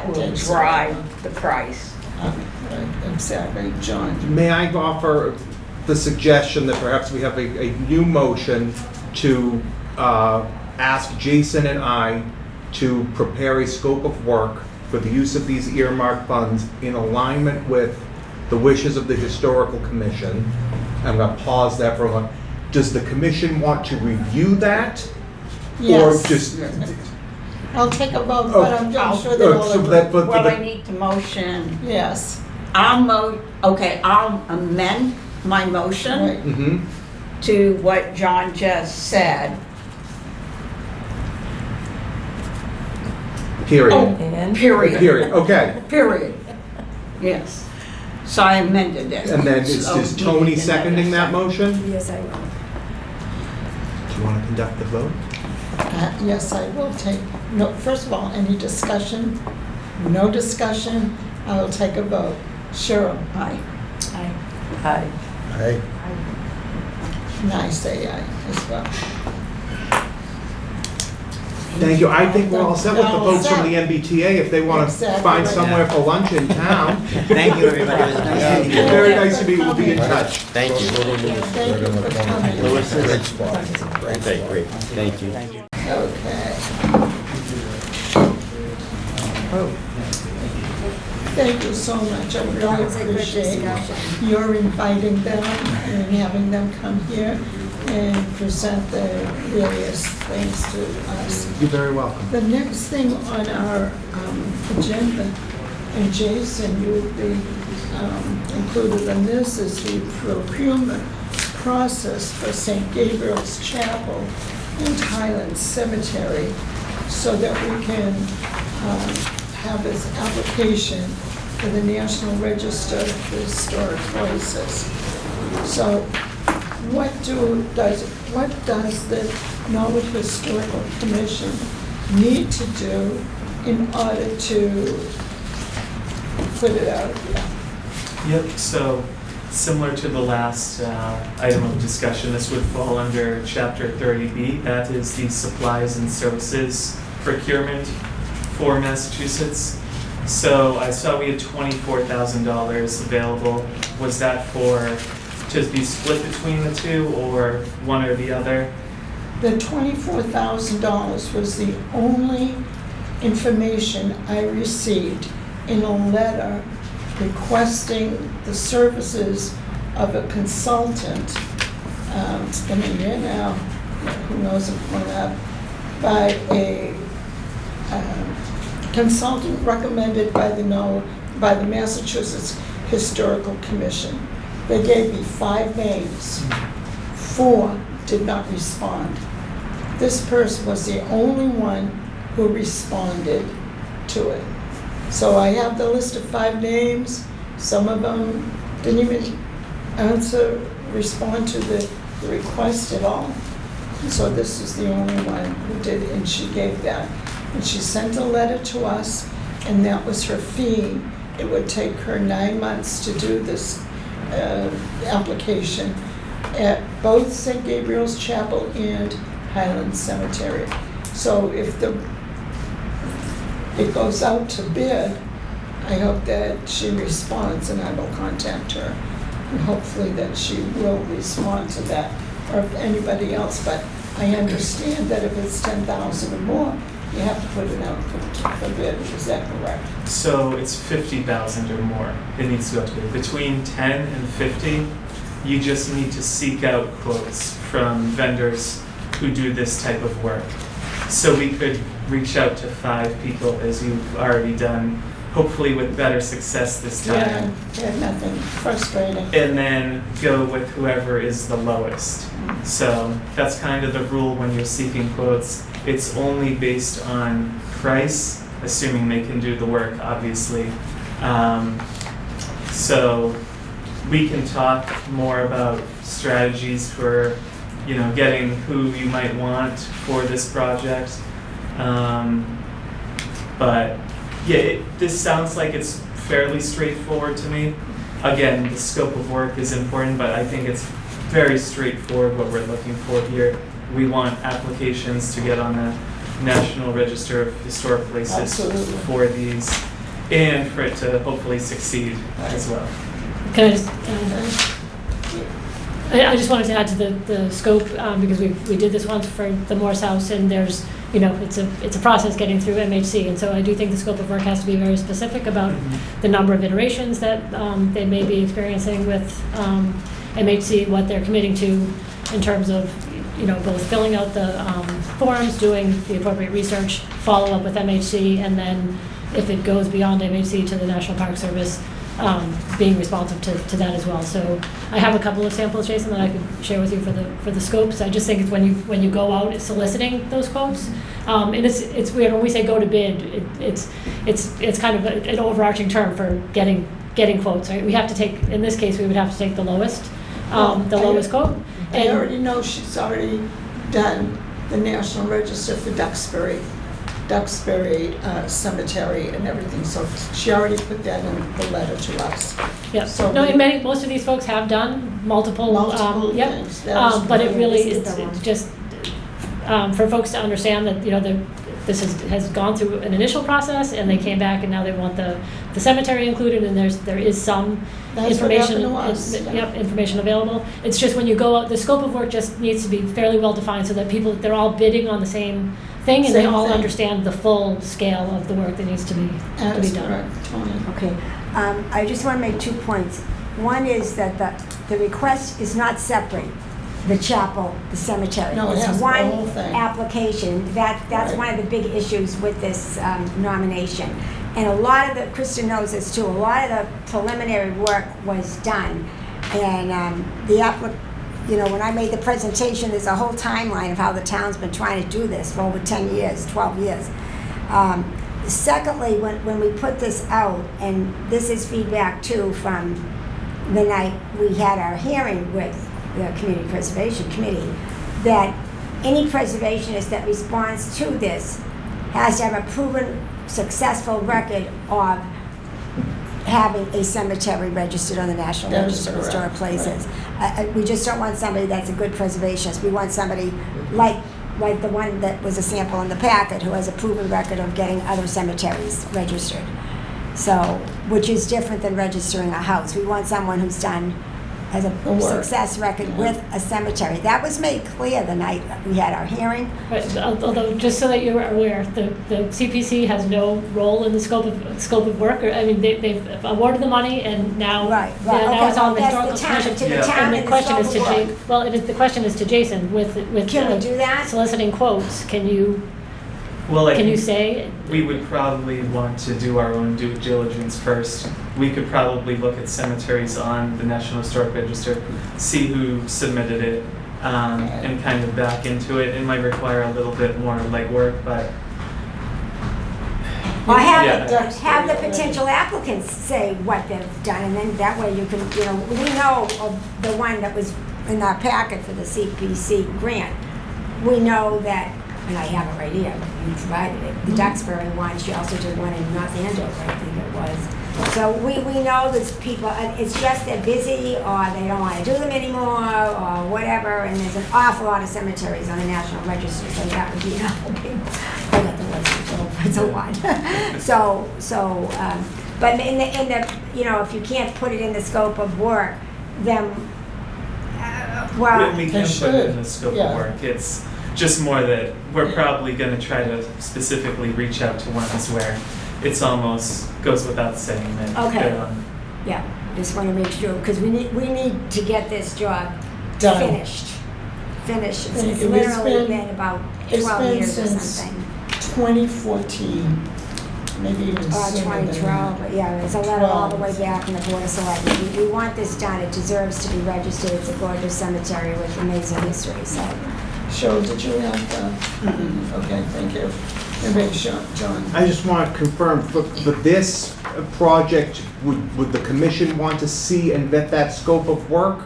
will drive the price. Right, exactly, John. May I offer the suggestion that perhaps we have a new motion to ask Jason and I to prepare a scope of work for the use of these earmarked funds in alignment with the wishes of the Historical Commission. I'm going to pause that for a moment. Does the commission want to review that? Yes. Or just... I'll take a vote, but I'm sure they will so agree. that- but- Well, I need to motion. Yes, I'll amend my motion right. Mhm. to what John just said. Period. Oh, And period. Period, okay. Period. Yes. So I amended it. And then is So is we Tony need another seconding that second. motion? Yes, I will. Do you want to conduct the vote? Yes, I will take, no, first of all, any discussion? No discussion, I will take a vote. Cheryl? Aye. Aye. Hey, And I say aye as well. Thank you. I think we're all set with the folks from the MBTA if they want to Exactly. find somewhere for lunch in town. Thank you, everybody. It was nice to meet you. Very nice to meet you. We'll be in touch. Thank you. Thank you for coming. Louis is- great spot. Okay, great. Thank you. Okay. Thank you so much, I really That was a good appreciate discussion. your inviting them and having them come here and present the various things to us. You're very welcome. The next thing on our agenda, and Jason, you would be included in this, is the procurement process for St. Gabriel's Chapel and Highland Cemetery, so that we can have this application for the National Register of Historic Places. So what does the Norwood Historical Commission need to do in order to put it out here? Yep, so similar to the last item of discussion, this would fall under Chapter 30B. That is the supplies and services procurement for Massachusetts. So I saw we had $24,000 available. Was that to be split between the two or one or the other? The $24,000 was the only information I received in a letter requesting the services of a consultant. It's been a year now, who knows if it went up, by a consultant recommended by the Massachusetts Historical Commission. They gave me 5 names. 4 did not respond. This person was the only one who responded to it. So I have the list of 5 names. Some of them didn't even respond to the request at all. So this is the only one who did, and she gave that. And she sent a letter to us, and that was her fee. It would take her 9 months to do this application at both St. Gabriel's Chapel and Highland Cemetery. So if it goes out to bid, I hope that she responds, and I will contact her. And hopefully that she will respond to that, or if anybody else. But I understand that if it's 10,000 or more, you have to put it out for bid. Is that correct? So it's 50,000 or more. It needs to go to bid. Between 10 and 50, you just need to seek out quotes from vendors who do this type of work. So we could reach out to 5 people, as you've already done, hopefully with better success this time. Yeah, nothing frustrating. And then go with whoever is the lowest. So that's kind of the rule when you're seeking quotes. It's only based on price, assuming they can do the work, obviously. So we can talk more about strategies for, getting who you might want for this project. But yeah, this sounds like it's fairly straightforward to me. Again, the scope of work is important, but I think it's very straightforward what we're looking for here. We want applications to get on the National Register of Historic Places Absolutely. for these, and for it to hopefully succeed as well. Can I just, I just wanted to add to the scope, because we did this once for the Morse House, and there's, it's a process getting through MHC, and so I do think the scope of work has to be very specific about the number of iterations that they may be experiencing with MHC, what they're committing to in terms of, both filling out the forms, doing the appropriate research, follow up with MHC, and then if it goes beyond MHC to the National Park Service, being responsive to that as well. So I have a couple of samples, Jason, that I could share with you for the scopes. I just think it's when you go out soliciting those quotes, and it's weird when we say go to bid. It's kind of an overarching term for getting quotes. Right? We have to take, in this case, we would have to take the lowest quote. I already know she's already done the National Register for Duxbury Cemetery and everything, so she already put that in the letter to us. Yep. So No, most of these folks have done multiple yep. things. That is But it really This is is the one. just for folks to understand that this has gone through an initial process, and they came back, and now they want the cemetery included, and there is some That's what information. happened to us, yeah. Yep, information available. It's just when you go out, the scope of work just needs to be fairly well defined so that they're all bidding on the same thing, and they Same all thing. understand the full scale of the work that needs to be That is done. correct, Tony. Okay, I just want to make 2 points. One is that the request is not separate, the chapel, the cemetery. No, it It's has the one whole thing. application. That's Right. one of the big issues with this nomination. And a lot of Krista knows this too, a lot of the preliminary work was done. And when I made the presentation, there's a whole timeline of how the town's been trying to do this for over 10 years, 12 years. Secondly, when we put this out, and this is feedback too from the night we had our hearing with the Community Preservation Committee, that any preservationist that responds to this has to have a proven successful record of having a cemetery registered on the National That is Register of Historic correct, Places. We just don't want somebody that's a good preservationist. We want somebody like the one that was a sample in the packet who has a proven record of getting other cemeteries registered. So, which is different than registering a house. We want someone who's has The a work. success record with a cemetery. That was made clear the night we had our hearing. Right, although, just so that you're aware, the CPC has no role in the scope of work. They've awarded the money, and now Right. now it's on the That's historical the town, commission. to the Yeah. town And and the the question is scope to of work. the question is to Jason with Can we do that? soliciting quotes. Can you Well, say? we would probably want to do our own due diligence first. We could probably look at cemeteries on the National Historic Register, see who submitted it, and kind of back into it. It might require a little bit more legwork, but Or Yeah. have the potential applicants say what they've done, and then that way you can, we know of the one that was in our packet for the CPC grant. We know that, and I have it right here, you provided it, the Duxbury one, she also did one in North Andover, I think it was. So we know there's people, it's just they're busy, or they don't want to do them anymore, or whatever, and there's an awful lot of cemeteries on the National Register, so that would be an awful big, I got the list, it's a lot. But in the, if you can't put it in the scope of work, then, we can They put it in should, the scope yeah. of work. It's just more that we're probably going to try to specifically reach out to ones where it's almost goes without saying that Okay. they're on. yeah, just want to make sure, because we need to get this job Done. finished. Thank It's you. It's literally been- been about it's 12 been years or since something. 2014, maybe even Or sooner than 2012, that. but yeah, it's a letter all the way 12. back in the Board of Selectmen. We want this done, it deserves to be registered, it's a gorgeous cemetery with amazing history, so. Cheryl, did you have, okay, thank you. Maybe John. I just want to confirm, for this project, would the commission want to see and vet that scope of work?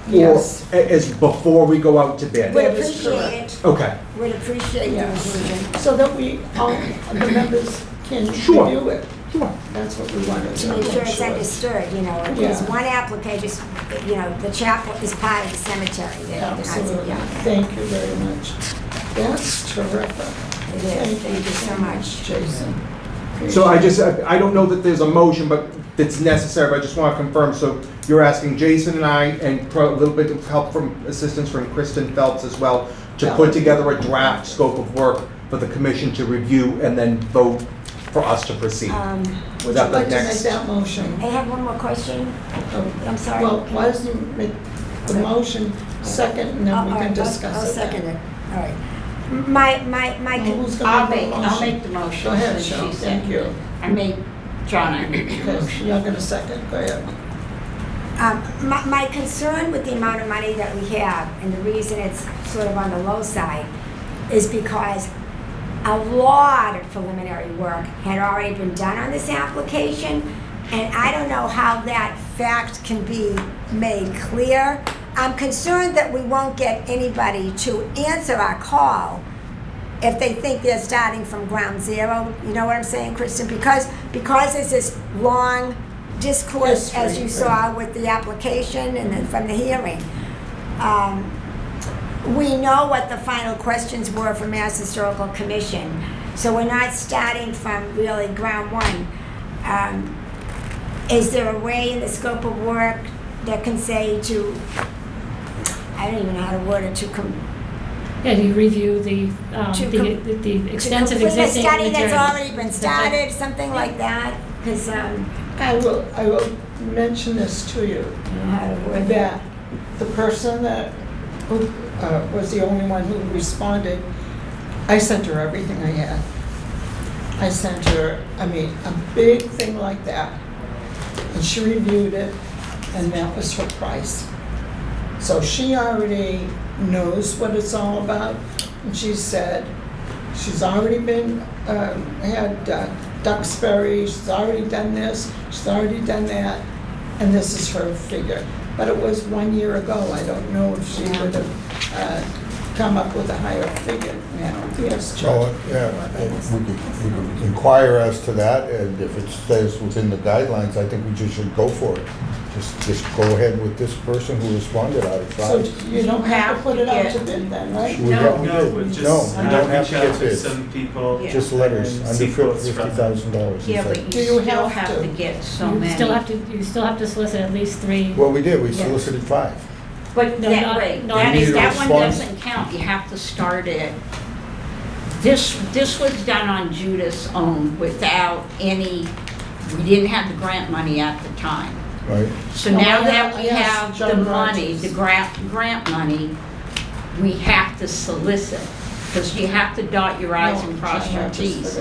Yes. Or as before we go out to bid? Would That is appreciate it, Okay. would appreciate the Yeah. inclusion. So that all the members can Sure. review it. Sure. That's what we wanted To to make sure it's sure. understood, you know, Yeah. there's one application, the chapel is part of the cemetery. Absolutely. Yeah, Thank you very much. That's terrific. it is. Thank you so much. Jason. So I don't know that there's a motion, but it's necessary, but I just want to confirm. So you're asking Jason and I, and a little bit of help from assistance from Kristen Phelps as well, to put together a draft scope of work for the commission to review and then vote for us to proceed. Would you that the like to make next- that motion? I have one more question. I'm sorry. Well, why doesn't you make the motion second, and then we All can right, discuss it? I'll second then. it. All right. My, Now, who's gonna I'll make the make, I'll motion? make the motion. Go ahead, since Cheryl, she thank said- you. I made, John, I made the Because motion. you're gonna second, go ahead. My concern with the amount of money that we have, and the reason it's sort of on the low side, is because a lot of preliminary work had already been done on this application, and I don't know how that fact can be made clear. I'm concerned that we won't get anybody to answer our call if they think they're starting from ground zero. You know what I'm saying, Kristen? Because there's this long discourse, as you History, saw with the application and then from the hearing. We know what the final questions were for Mass Historical Commission, so we're not starting from really ground one. Is there a way in the scope of work that can say to, I don't even know how to word it, Yeah, do you review the to extensive complete a existing study that's material? already been started, something like that? Because, I will mention this to you, how to word that. that the person that who, was the only one who responded, I sent her everything I had. I sent her, I mean, a big thing like that. And she reviewed it, and that was her price. So she already knows what it's all about. And she said, she's already been, had Duxbury, she's already done this, she's already done that, and this is her figure. But it was 1 year ago. I don't know if she would have come up with a higher figure now. Yes, So, George. yeah, we could inquire as to that, and if it stays within the guidelines, I think we just should go for it. Just go ahead with this person who responded out of So five. you don't have to put it out get- to bid then, right? We No. don't- we No, did. but just No, we don't have reach to out get to bids, some people. Yeah. just letters, And under see quotes from them. $50,000. Yeah, but Do you you still have have to? to get so You many. still have to solicit at least 3. Well, we did, we Yeah. solicited 5. But No, that not- way, not- that You need a that one response? doesn't count, you have to start it. This was done on Judas' own without any, we didn't have the grant money at the time. Right? So No, now I that we asked have the John money, Rogers. the grant money, we have to solicit, because you have to dot your i's and cross your t's.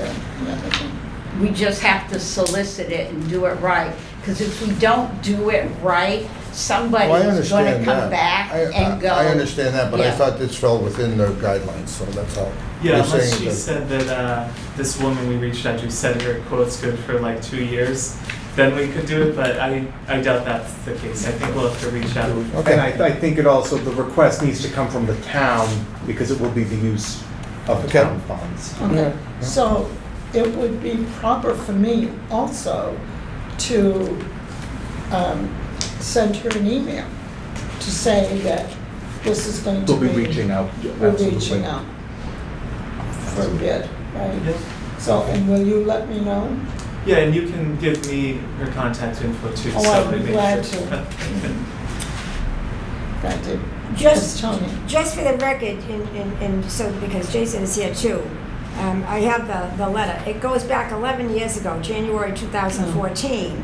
We just have to solicit it and do it right, because if we don't do it right, Well, I somebody's gonna understand come that. back and go. I understand that, but I Yeah. thought this fell within the guidelines, so that's all. Yeah, You're unless saying she that- said that this woman we reached out to said her quote's good for like 2 years, then we could do it, but I doubt that's the case. I think we'll have to reach out. And I think it also, the request needs to come from the town, because it will be the use of the Okay. town funds. Okay, so it would be proper for me also to send her an email to say that this is going to We'll be. be reaching out. We're absolutely. reaching out for a bid, right? Yep. So, and will you let me know? Yeah, and you can give me her contact info too. Oh, so I'd be I make glad sure. to. Thank you. Yes, Just, Tony. just for the record, and so, because Jason is here too, I have the letter. It goes back 11 years ago, January 2014,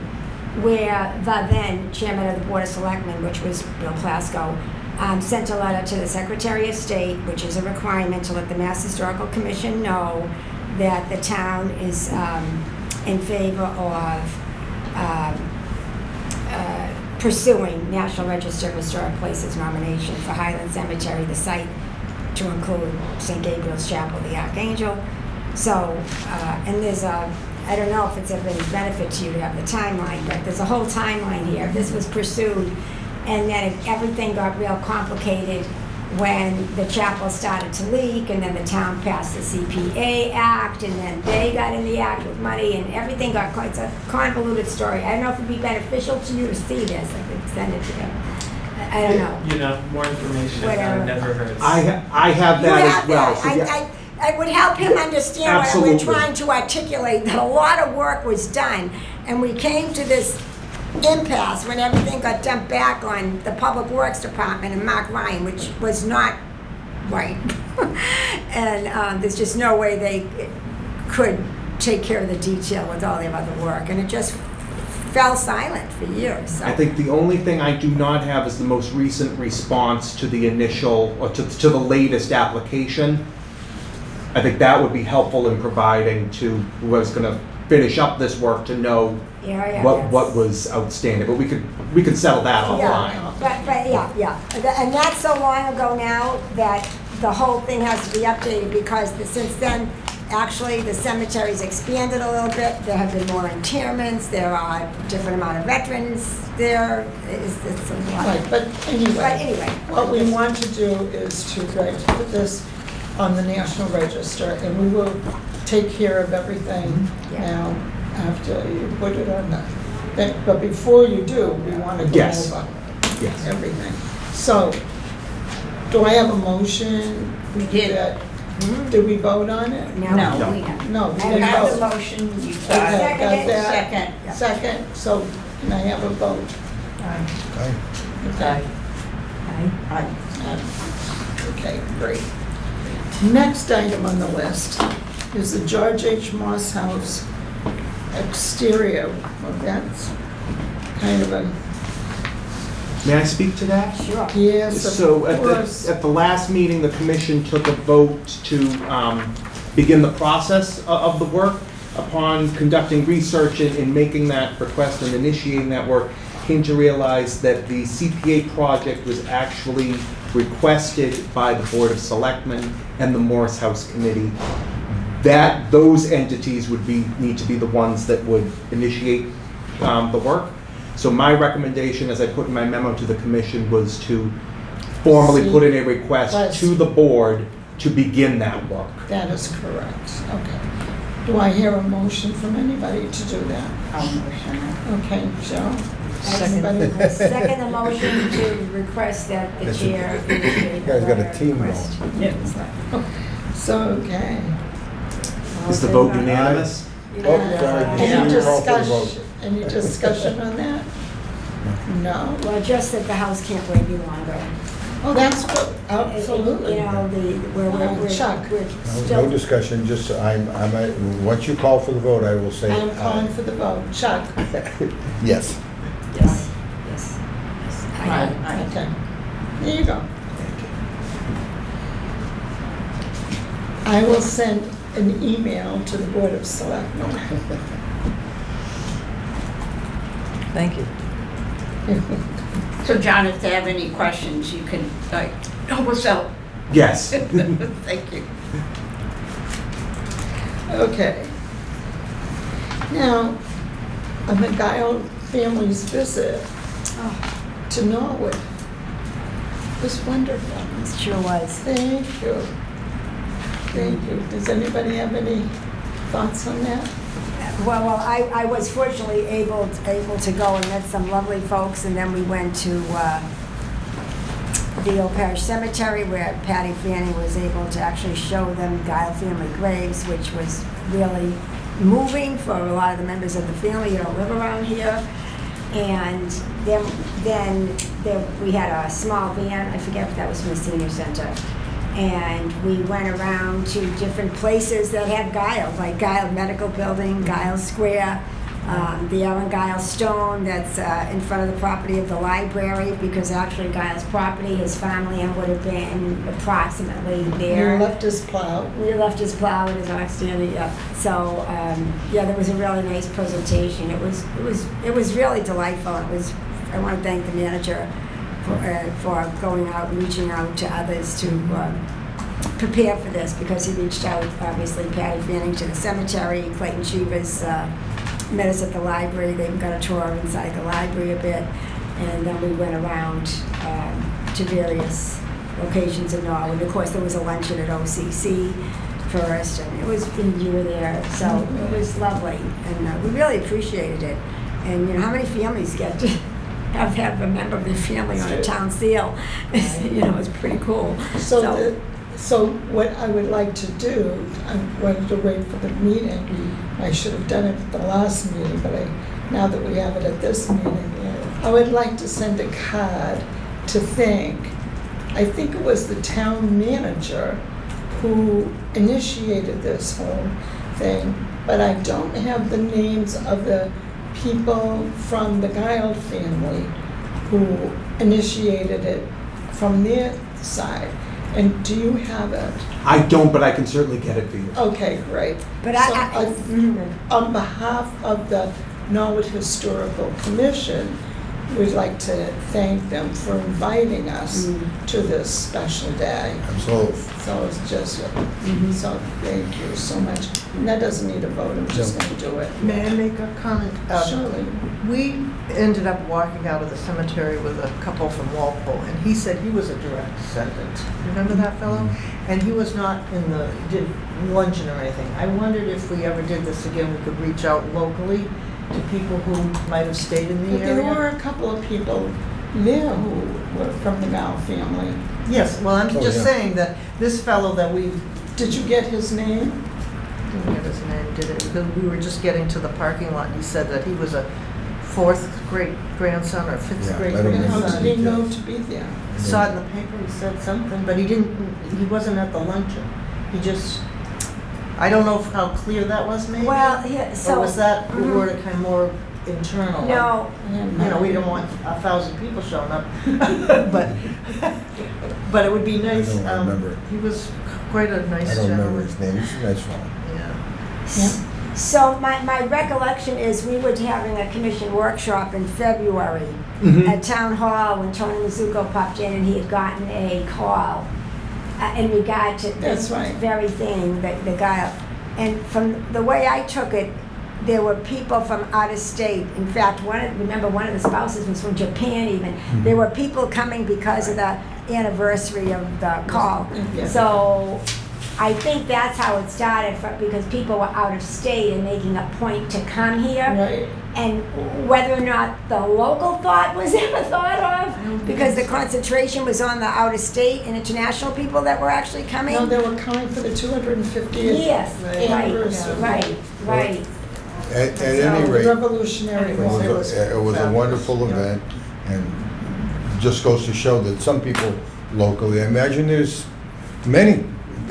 where the then chairman of the Board of Selectmen, which was Bill Plasko, sent a letter to the Secretary of State, which is a requirement to let the Mass Historical Commission know that the town is in favor of pursuing National Register of Historic Places nomination for Highland Cemetery, the site to include St. Gabriel's Chapel, the Archangel. So, and there's a, I don't know if it's of any benefit to you to have the timeline, but there's a whole timeline here. This was pursued, and then everything got real complicated when the chapel started to leak, and then the town passed the CPA Act, and then they got in the act with money, and everything got, it's a convoluted story. I don't know if it'd be beneficial to you to see this, I could send it to you. I don't know. You know, more information Whatever. never hurts. I have You that have as well. that. So, yeah. I would help him understand what we're Absolutely. trying to articulate, that a lot of work was done, and we came to this impasse when everything got dumped back on the Public Works Department and Mark Ryan, which was not right. And there's just no way they could take care of the detail with all their other work, and it just fell silent for years. So. I think the only thing I do not have is the most recent response to the initial, or to the latest application. I think that would be helpful in providing to whoever's going to finish up this work to know Yeah, what was outstanding. But we could settle that offline. Yeah, yeah. And that's so long ago now that the whole thing has to be updated, because since then, actually, the cemetery's expanded a little bit. There have been more interments. There are a different amount of veterans there. It's a lot. Right, but But anyway, anyway. what we want to do is to put this on the National Register, and we will take care of everything Yeah. now after you put it on the thing. But before you do, we want to go Yes. over Yes. everything. So, do I have a motion? We did. Did we vote on it? No, No. we have. No, we I didn't have the vote. motion, you Okay, got it. got that. Second. Yeah. Second, so can I have a vote? Aye. Okay. Aye. Okay, great. Next item on the list is the George H. Moss House exterior. Well, that's kind of a, May I speak to that? Sure. yes, So of course. at the last meeting, the commission took a vote to begin the process of the work. Upon conducting research and making that request and initiating that work, came to realize that the CPA project was actually requested by the Board of Selectmen and the Morris House Committee. Those entities would need to be the ones that would initiate the work. So my recommendation, as I put in my memo to the commission, was to formally put in a request to the board to begin that work. That is correct, okay. Do I hear a motion from anybody to do that? I'll motion it. Okay, Joe? Second. Anybody? Second the motion to request that the That's a- chair initiate You guys got a letter team request. So, okay. Is the vote unanimous? Oh, sorry. Any You're all for the vote. discussion, any discussion on that? No? Well, just that the house can't wait any longer. Oh, that's good, absolutely. You know, we're Chuck. we're No still. discussion, just once you call for the vote, I will say. I'm aye. calling for the vote. Chuck? Yes. Yes, yes. Aye. Okay. There you go. I will send an email to the Board of Selectmen. Thank you. So John, if they have any questions, you can, help us out. Yes. Thank you. Okay. Now, on the Guile family's visit to Norwood was wonderful. It sure was. Thank you. Thank you. Does anybody have any thoughts on that? Well, I was fortunately able to go and met some lovely folks, and then we went to the Old Parish Cemetery, where Patty Fanning was able to actually show them Guile family graves, which was really moving for a lot of the members of the family who don't live around here. And then we had a small van, I forget if that was from the senior center. And we went around to different places that had Guile, like Guile Medical Building, Guile Square, the Ellen Guile Stone that's in front of the property of the library, because actually Guile's property, his farmland would have been approximately there. You left his plow. We left his plow and his ox standing, yeah. So, yeah, there was a really nice presentation. It was really delightful. I want to thank the manager for going out and reaching out to others to prepare for this, because he reached out, obviously, Patty Fanning to the cemetery, Clayton Chivas met us at the library. They got a tour inside the library a bit, and then we went around to various locations in Norwood. Of course, there was a luncheon at OCC first, and it was, and you were there, so it was lovely, and we really appreciated it. And you know, how many families get to have a member of their family on a town seal? You know, it's pretty cool. So what I would like to do, I wanted to wait for the meeting. I should have done it at the last meeting, but now that we have it at this meeting, I would like to send a card to thank, I think it was the town manager who initiated this whole thing, but I don't have the names of the people from the Guile family who initiated it from their side. And do you have it? I don't, but I can certainly get it for you. Okay, great. But On behalf of the Norwood Historical Commission, we'd like to thank them for inviting us to this special day. Absolutely. So it's just, so thank you so much. And that doesn't need a vote, I'm just going to do it. May I make a comment? Surely. We ended up walking out of the cemetery with a couple from Walpole, and he said he was a direct descendant. Remember that fellow? And he was not did luncheon or anything. I wondered if we ever did this again, we could reach out locally to people who might have stayed in the But there area. were a couple of people there who were from the Gao family. Yes, well, I'm Oh, just yeah. saying that this fellow that we Did you get his name? didn't get his name, did it? Because we were just getting to the parking lot, and he said that he was a fourth great grandson or fifth Yeah, great I don't And how grandson. did he know to be there? Saw it in the paper, he said something, but he wasn't at the luncheon. He just, I don't know how clear that was maybe? well, yeah, so. Or was that Mhm. word kind of more internal? No, You know, we didn't want 1,000 people showing up, but it would be nice. I don't remember. He was quite a nice I don't remember gentleman. his name, he's a nice fellow. Yeah. So my recollection is we were having a commission workshop in February at Town Hall when Tony Mizuko popped in, and he had gotten a call in regard to this That's right. very thing, the guy. And from the way I took it, there were people from out of state. In fact, remember one of the spouses was from Japan even. There were people coming because of the anniversary of the call. Yeah. So I think that's how it started, because people were out of state and making a point to come here. Right. And whether or not the local thought was ever thought of, because the concentration was on the out of state and international people that were actually coming. No, they were coming for the 250th Yes, anniversary. right. At any rate, Revolutionary it War. was a wonderful event, and just goes to show that some people locally, I imagine there's many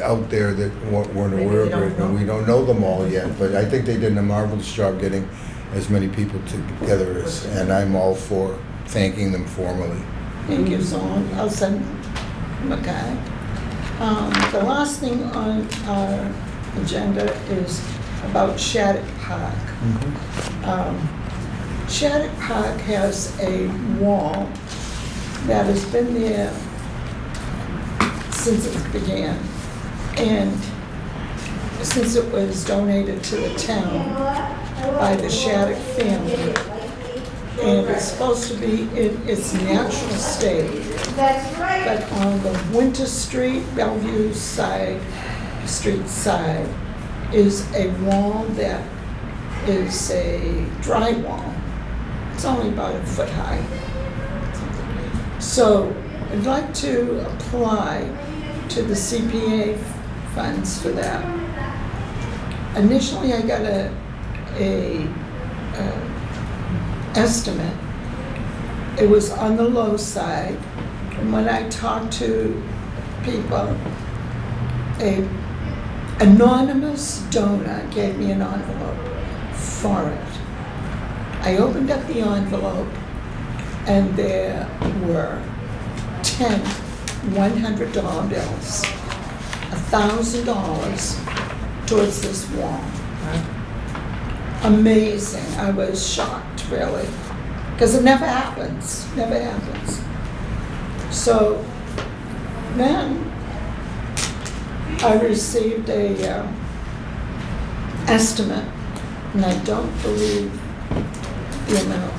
out there that weren't Maybe aware they of don't it, know. and we don't know them all yet, but I think they did a marvelous job getting as many people together, and I'm all for thanking them formally. Thank you, so I'll send him a card. The last thing on our agenda is about Shattuck Park. Shattuck Park has a wall that has been there since it began, and since it was donated to the town by the Shattuck family, and it's supposed to be in its natural state. But on the Winter Street, Bellevue Street side, is a wall that is a dry wall. It's only about a foot high. So I'd like to apply to the CPA funds for that. Initially, I got a estimate. It was on the low side, and when I talked to people, a anonymous donor gave me an envelope for it. I opened up the envelope, and there were 10 $100 bills, $1,000 towards this wall. Amazing. I was shocked, really, because it never happens. So then I received a estimate, and I don't believe the amount.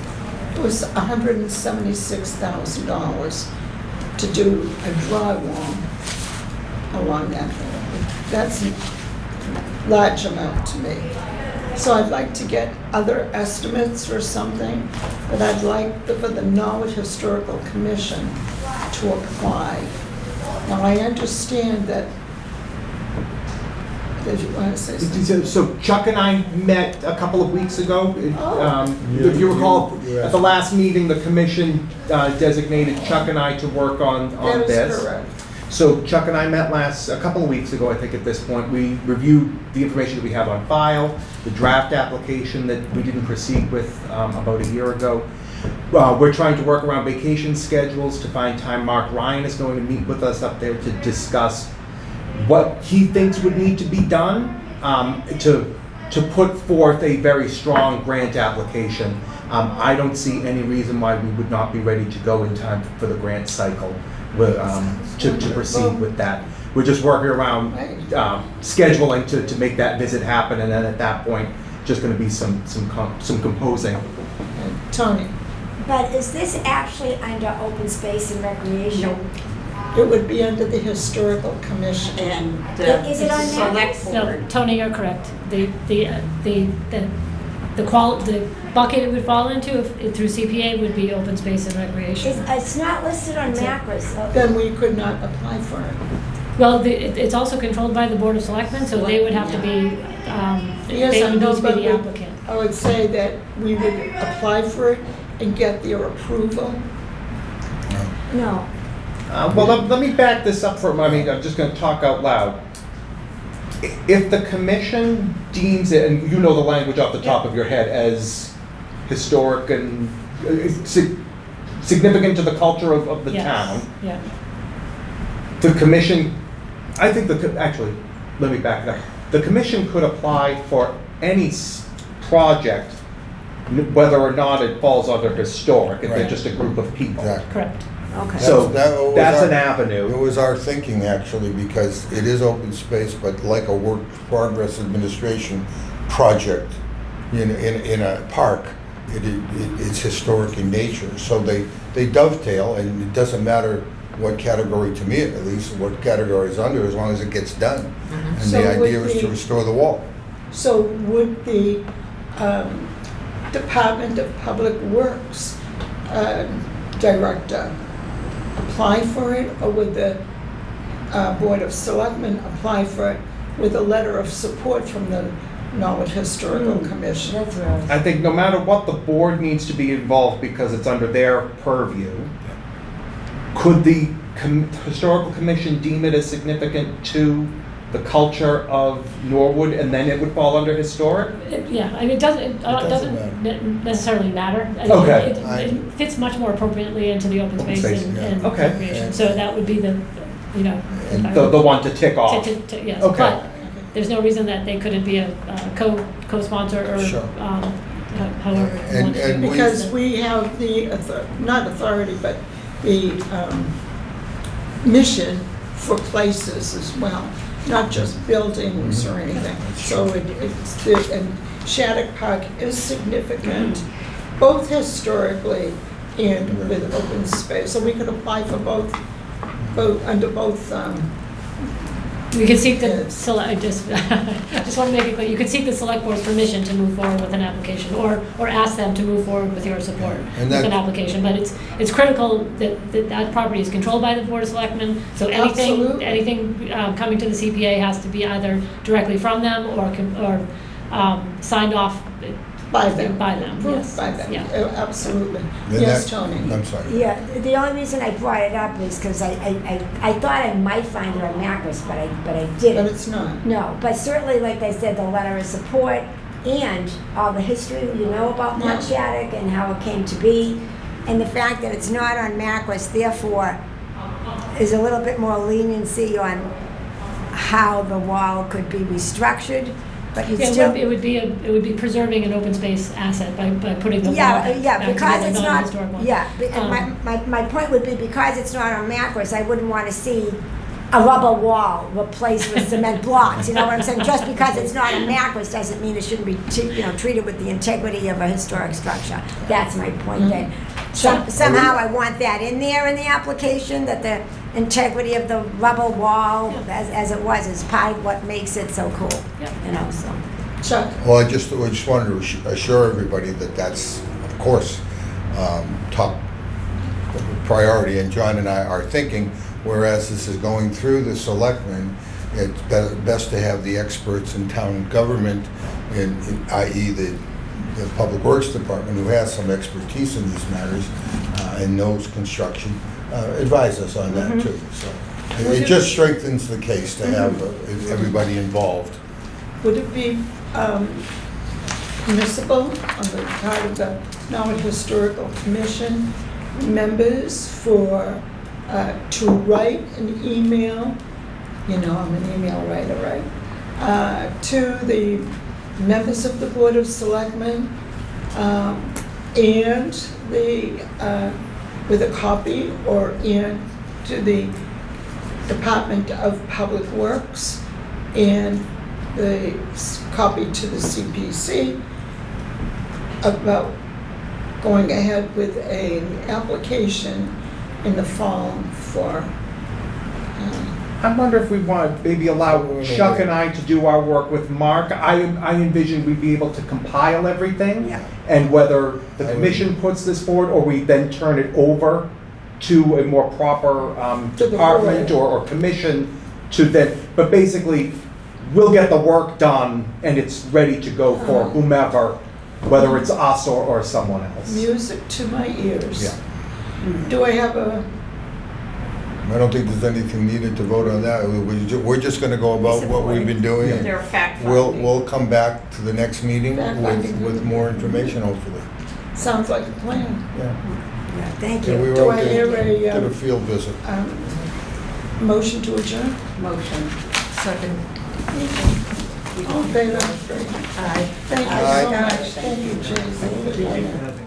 It was $176,000 to do a drywall along that. That's a large amount to me. So I'd like to get other estimates or something, but I'd like for the Norwood Historical Commission to apply. Now, I understand that, did you want to say something? So Chuck and I met a couple of weeks ago. Oh. If you recall, at the last meeting, the commission designated Chuck and I to work on That this. is correct. So Chuck and I met a couple of weeks ago, I think at this point. We reviewed the information that we have on file, the draft application that we didn't proceed with about a year ago. We're trying to work around vacation schedules to find time. Mark Ryan is going to meet with us up there to discuss what he thinks would need to be done to put forth a very strong grant application. I don't see any reason why we would not be ready to go in time for the grant cycle to proceed with that. We're just working around scheduling to make that visit happen, and then at that point, just going to be some composing. Tony? But is this actually under open space and recreation? It would be under the Historical Commission. And Is it on select that? No, board. Tony, you're correct. The bucket it would fall into through CPA would be open space and recreation. It's not listed on Macris. Then we could not apply for it. Well, it's also controlled by the Board of Selectmen, so they would have to be, Yes, they I would know, need to be but the applicant. I would say that we would apply for it and get their approval. No. Well, let me back this up for a moment. I'm just going to talk out loud. If the commission deems it, and you know the language off the top of your head, as historic and significant to the culture of the Yes, town, yeah. the commission, I think actually, let me back it up. The commission could apply for any project, whether or not it falls under historic, if they're Right. just a group of people. Exactly. Correct. Okay. So That was that's our- an It avenue. was our thinking, actually, because it is open space, but like a work progress administration project in a park, it's historic in nature. So they dovetail, and it doesn't matter what category, to me at least, what category is under, as long as it gets done. And So the would idea is to the- restore the wall. So would the Department of Public Works Director apply for it, or would the Board of Selectmen apply for it with a letter of support from the Norwood Historical Commission? That's what I was. I think no matter what, the board needs to be involved because it's under their purview. Could the historical commission deem it as significant to the culture of Norwood, and then it would fall under historic? Yeah, I mean, it doesn't doesn't necessarily matter. I mean, Okay. It fits much more appropriately into the open space space, and yeah. and Okay. recreation. So that would be the, you know. And if I The were one to tick off? Yes, Okay. but there's no reason that they couldn't be a co-sponsor or, Sure. however. you And- want to and do it. Because we have the, not authority, but the mission for places as well, not just buildings or anything. So and Shattuck Park is significant, both historically and with open space. So we could apply for both under both, We could seek the Yes. I just want to make it clear, you could seek the select board's permission to move forward with an application, or ask them to move forward with your support And with an that- application, but it's critical that property is controlled by the Board of Selectmen, so Absolutely. anything coming to the CPA has to be either directly from them or signed off by them. by them, Approved yes. by them, Yeah. Absolutely. Then Yes, that- Tony? I'm sorry. Yeah, the only reason I brought it up is because I thought I might find it on Macris, but I But didn't. it's not. No, but certainly, like I said, the letter of support and all the history you know about Mount Shattuck and how it came to be, and the fact that it's not on Macris, therefore, is a little bit more leniency on how the wall could be restructured, but you Yeah, still. it would be preserving an open space asset by putting the wall Yeah, back yeah, to because the it's not, non-historic one. yeah, my point would be, because it's not on Macris, I wouldn't want to see a rubber wall replaced with cement blocks, you know what I'm saying? Just because it's not on Macris doesn't mean it shouldn't be, treated with the integrity of a historic structure. That's my point, that Somehow I want that in there in the application, that the integrity of the rubble wall, as it was, is part of what makes it so cool, you know, so. Chuck? Well, I just wanted to assure everybody that that's, of course, top priority, and John and I are thinking, whereas this is going through the selectmen, it's best to have the experts in town government, i.e. the Public Works Department, who has some expertise in these matters and knows construction, advise us on that too. So it just strengthens the case to have everybody involved. Would it be permissible on the part of the Norwood Historical Commission members for, to write an email, you know, I'm an email writer, right, to the members of the Board of Selectmen, and the, with a copy, or in to the Department of Public Works, and the copy to the CPC about going ahead with an application in the fall for, I wonder if we want to maybe allow Chuck and I to do our work with Mark. I envision we'd be able to compile everything, Yeah. and whether the commission puts this forward, or we then turn it over to a more proper To the department board. or commission to then, but basically, we'll get the work done and it's ready to go for whomever, whether it's us or someone else. music to my ears. Yeah. Do I have a, I don't think there's anything needed to vote on that. We're just going to go about what we've been doing. and They're fact We'll come back to the next meeting Fact-finding. with more information, hopefully. sounds like a plan. Yeah. Yeah, thank And we you. Do wrote I to- hear a, did a field visit. Motion to adjourn? motion. Second. All in favor? Aye. Thank you Aye. so much. Thank you, Jason.